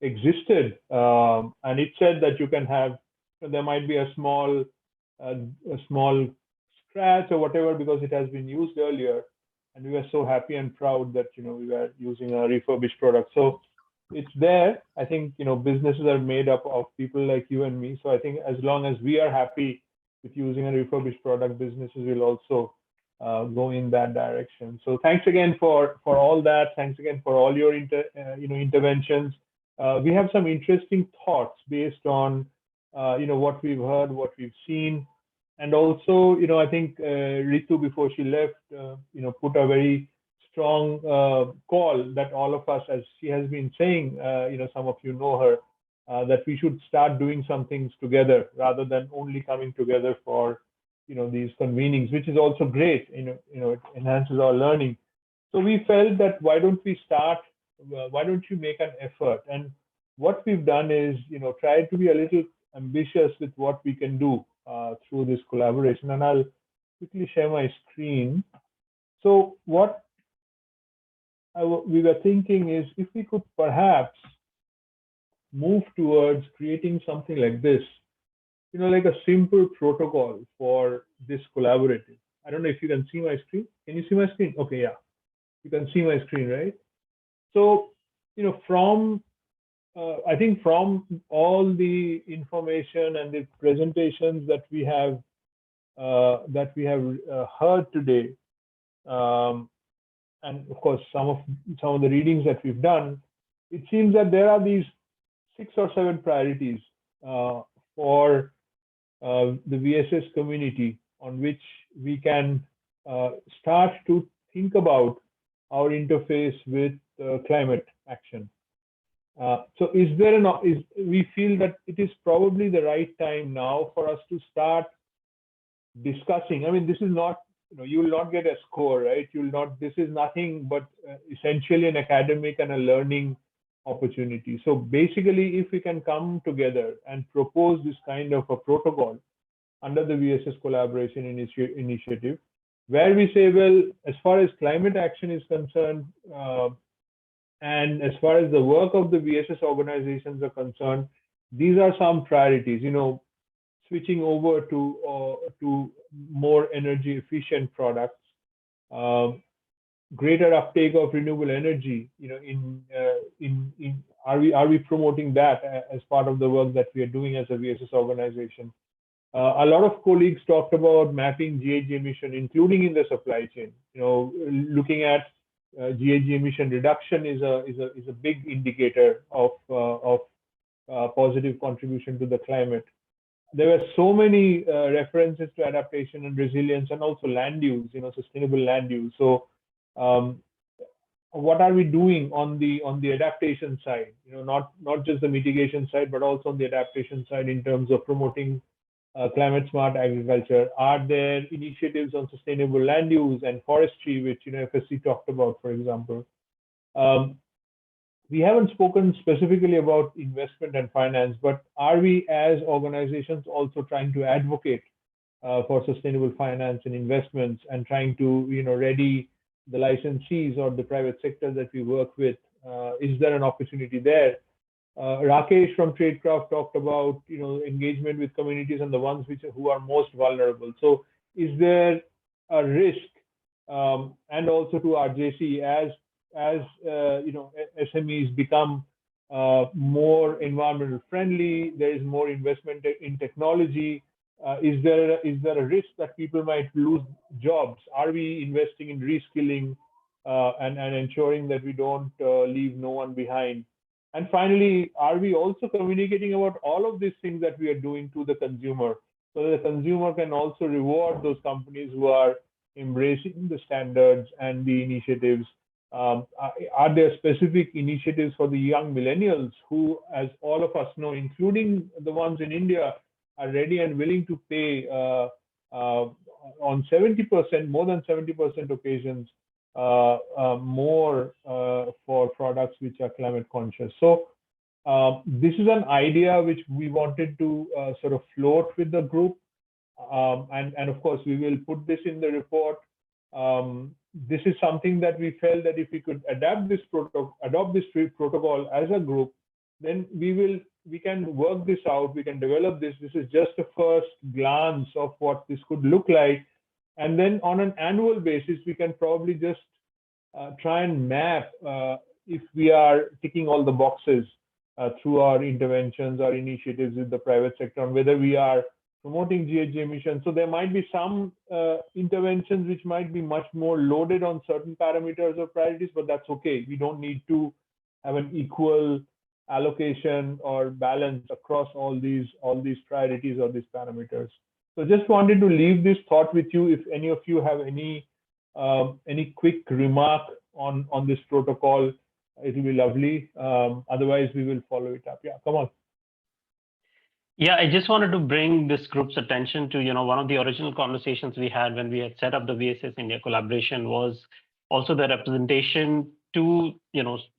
existed. And it said that you can have, there might be a small scratch or whatever because it has been used earlier. And we were so happy and proud that, we were using a refurbished product. So it's there. I think, businesses are made up of people like you and me. So I think as long as we are happy with using a refurbished product, businesses will also go in that direction. So thanks again for all that. Thanks again for all your interventions. We have some interesting thoughts based on what we've heard, what we've seen, and also I think Ritu, before she left, put a very strong call that all of us, as she has been saying, some of you know her, that we should start doing some things together rather than only coming together for these convenings, which is also great. It enhances our learning. So we felt that why don't you make an effort? And what we've done is try to be a little ambitious with what we can do through this collaboration. And I'll quickly share my screen. So what we were thinking is if we could perhaps move towards creating something like this, like a simple protocol for this collaborative. I don't know if you can see my screen. Can you see my screen? Okay, yeah. You can see my screen, right? So, from I think from all the information and the presentations that we have heard today, and of course some of the readings that we've done, it seems that there are these 6 or 7 priorities for the VSS community on which we can start to think about our interface with climate action. So we feel that it is probably the right time now for us to start discussing. I mean, this is not, you will not get a score, right? This is nothing but essentially an academic and a learning opportunity. So basically, if we can come together and propose this kind of a protocol under the VSS collaboration initiative, where we say, well, as far as climate action is concerned, and as far as the work of the VSS organizations are concerned, these are some priorities. Switching over to more energy efficient products, greater uptake of renewable energy. Are we promoting that as part of the work that we are doing as a VSS organization? A lot of colleagues talked about mapping GHG emission, including in the supply chain. Looking at GHG emission reduction is a big indicator of positive contribution to the climate. There were so many references to adaptation and resilience, and also land use, sustainable land use. So, what are we doing on the adaptation side? Not just the mitigation side, but also on the adaptation side in terms of promoting climate smart agriculture. Are there initiatives on sustainable land use and forestry, which FSC talked about, for example? We haven't spoken specifically about investment and finance, but are we as organizations also trying to advocate for sustainable finance and investments, and trying to ready the licensees or the private sector that we work with? Is there an opportunity there? Rakesh from Tradecraft talked about engagement with communities and the ones who are most vulnerable. So is there a risk, and also to RJC, as SMEs become more environmental friendly, there is more investment in technology. Is there a risk that people might lose jobs? Are we investing in reskilling and ensuring that we don't leave no one behind? And finally, are we also communicating about all of these things that we are doing to the consumer, so that the consumer can also reward those companies who are embracing the standards and the initiatives? Are there specific initiatives for the young millennials who, as all of us know, including the ones in India, are ready and willing to pay on 70%, more than 70% occasions, more for products which are climate conscious? So this is an idea which we wanted to sort of float with the group. And of course, we will put this in the report. This is something that we felt that if we could adopt this protocol as a group, then we can work this out, we can develop this. This is just a first glance of what this could look like. And then on an annual basis, we can probably just try and map if we are ticking all the boxes through our interventions or initiatives with the private sector, on whether we are promoting GHG emissions. So there might be some interventions which might be much more loaded on certain parameters or priorities, but that's okay. We don't need to have an equal allocation or balance across all these priorities or these parameters. So just wanted to leave this thought with you. If any of you have any quick remark on this protocol, it will be lovely. Otherwise, we will follow it up. Yeah, come on. Yeah, I just wanted to bring this group's attention to, one of the original conversations we had when we had set up the VSS India collaboration was also the representation to,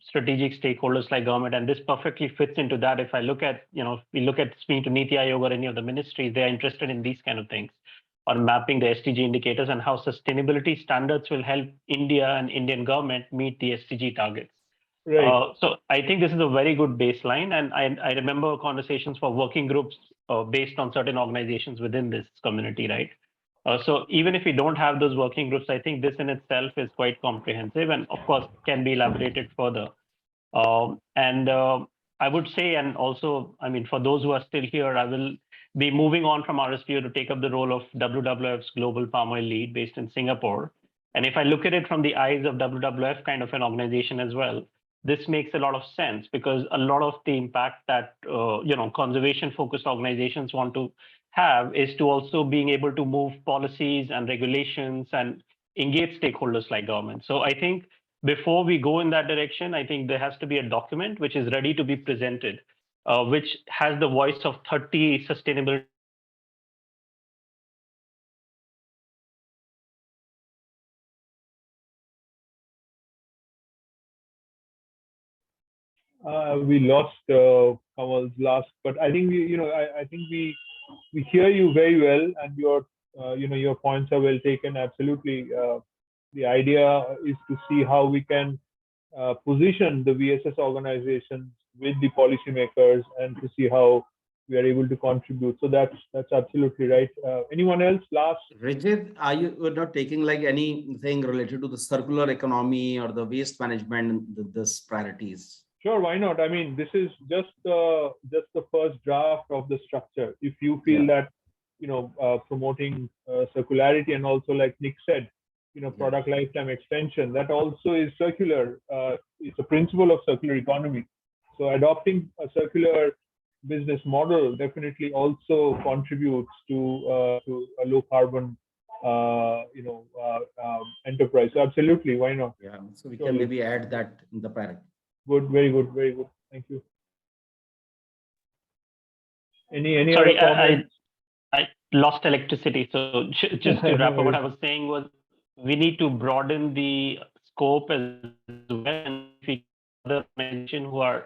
strategic stakeholders like government. And this perfectly fits into that. If I look at, if we look at speaking to Niti Aayog or any of the ministries, they're interested in these kind of things, on mapping the SDG indicators and how sustainability standards will help India and Indian government meet the SDG targets. Right. So I think this is a very good baseline. And I remember conversations for working groups based on certain organizations within this community, right? So even if we don't have those working groups, I think this in itself is quite comprehensive and of course can be elaborated further. I would say, and also, for those who are still here, I will be moving on from RSPO to take up the role of WWF's global palm oil lead based in Singapore. And if I look at it from the eyes of WWF kind of an organization as well, this makes a lot of sense, because a lot of the impact that conservation focused organizations want to have is to also being able to move policies and regulations and engage stakeholders like government. So I think before we go in that direction, I think there has to be a document which is ready to be presented, which has the voice of 30 sustainability. We lost Kamal's last, but I think I think we hear you very well, and your points are well taken. Absolutely, the idea is to see how we can position the VSS organizations with the policymakers and to see how we are able to contribute. So that's absolutely right. Anyone else? Last? Rigid, are you not taking like anything related to the circular economy or the waste management, this priorities? Sure, why not? I mean, this is just the first draft of the structure. If you feel that promoting circularity, and also like Nick said, product lifetime extension, that also is circular. It's a principle of circular economy. So adopting a circular business model definitely also contributes to a low carbon enterprise. So absolutely, why not? Yeah, so we can maybe add that in the priority. Good, very good, very good. Thank you. Any Sorry, other comments? I lost electricity. So just to wrap up, what I was saying was we need to broaden the scope as well. And we other mention who are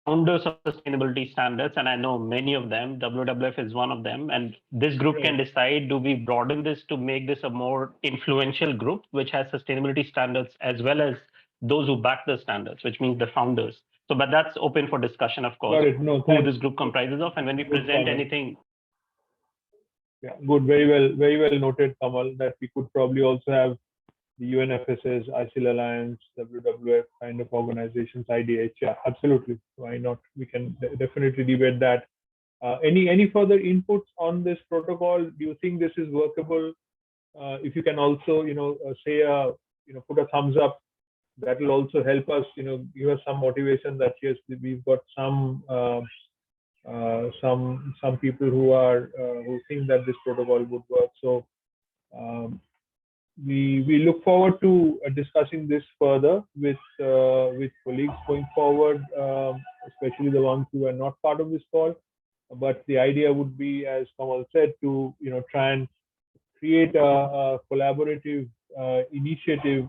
founders of sustainability standards, and I know many of them. WWF is one of them, and this group can decide: do we broaden this to make this a more influential group, which has sustainability standards as well as those who back the standards, which means the founders. So, but that's open for discussion, of course. Got it. No, who thanks. this group comprises of, and when we Good present comment. anything. Yeah, good. Very well noted, Kamal. That we could probably also have the UNFSS, ISIL Alliance, WWF kind of organizations, IDH. Yeah, absolutely. Why not? We can definitely debate that. Any further inputs on this protocol? Do you think this is workable? If you can also, say, put a thumbs up. That will also help us, give us some motivation that yes, we've got some people who think that this protocol would work. So we look forward to discussing this further with colleagues going forward, especially the ones who are not part of this call. But the idea would be, as Kamal said, to try and create a collaborative initiative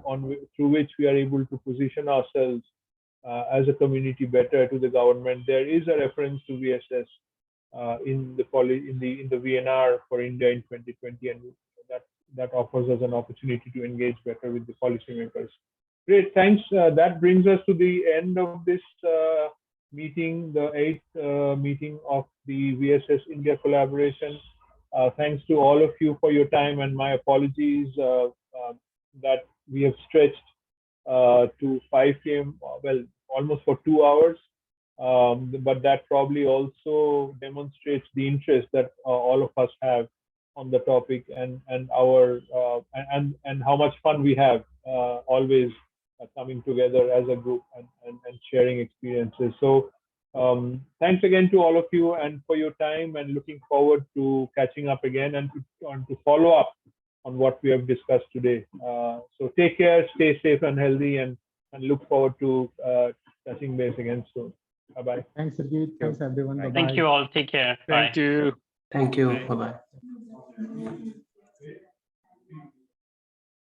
through which we are able to position ourselves as a community better to the government. There is a reference to VSS in the VNR for India in 2020, and that offers us an opportunity to engage better with the policymakers. Great, thanks. That brings us to the end of this meeting, the 8th meeting of the VSS India collaboration. Thanks to all of you for your time, and my apologies that we have stretched to 5 p.m. Well, almost for 2 hours. But that probably also demonstrates the interest that all of us have on the topic, and our and how much fun we have always coming together as a group and sharing experiences. So thanks again to all of you and for your time, and looking forward to catching up again and to follow up on what we have discussed today. So take care, stay safe and healthy, and look forward to touching base again soon. Bye-bye. Thanks, Sarjeet. Thanks, everyone. Bye-bye. Thank you all. Take care. Thank Bye. you. Thank you. Bye-bye.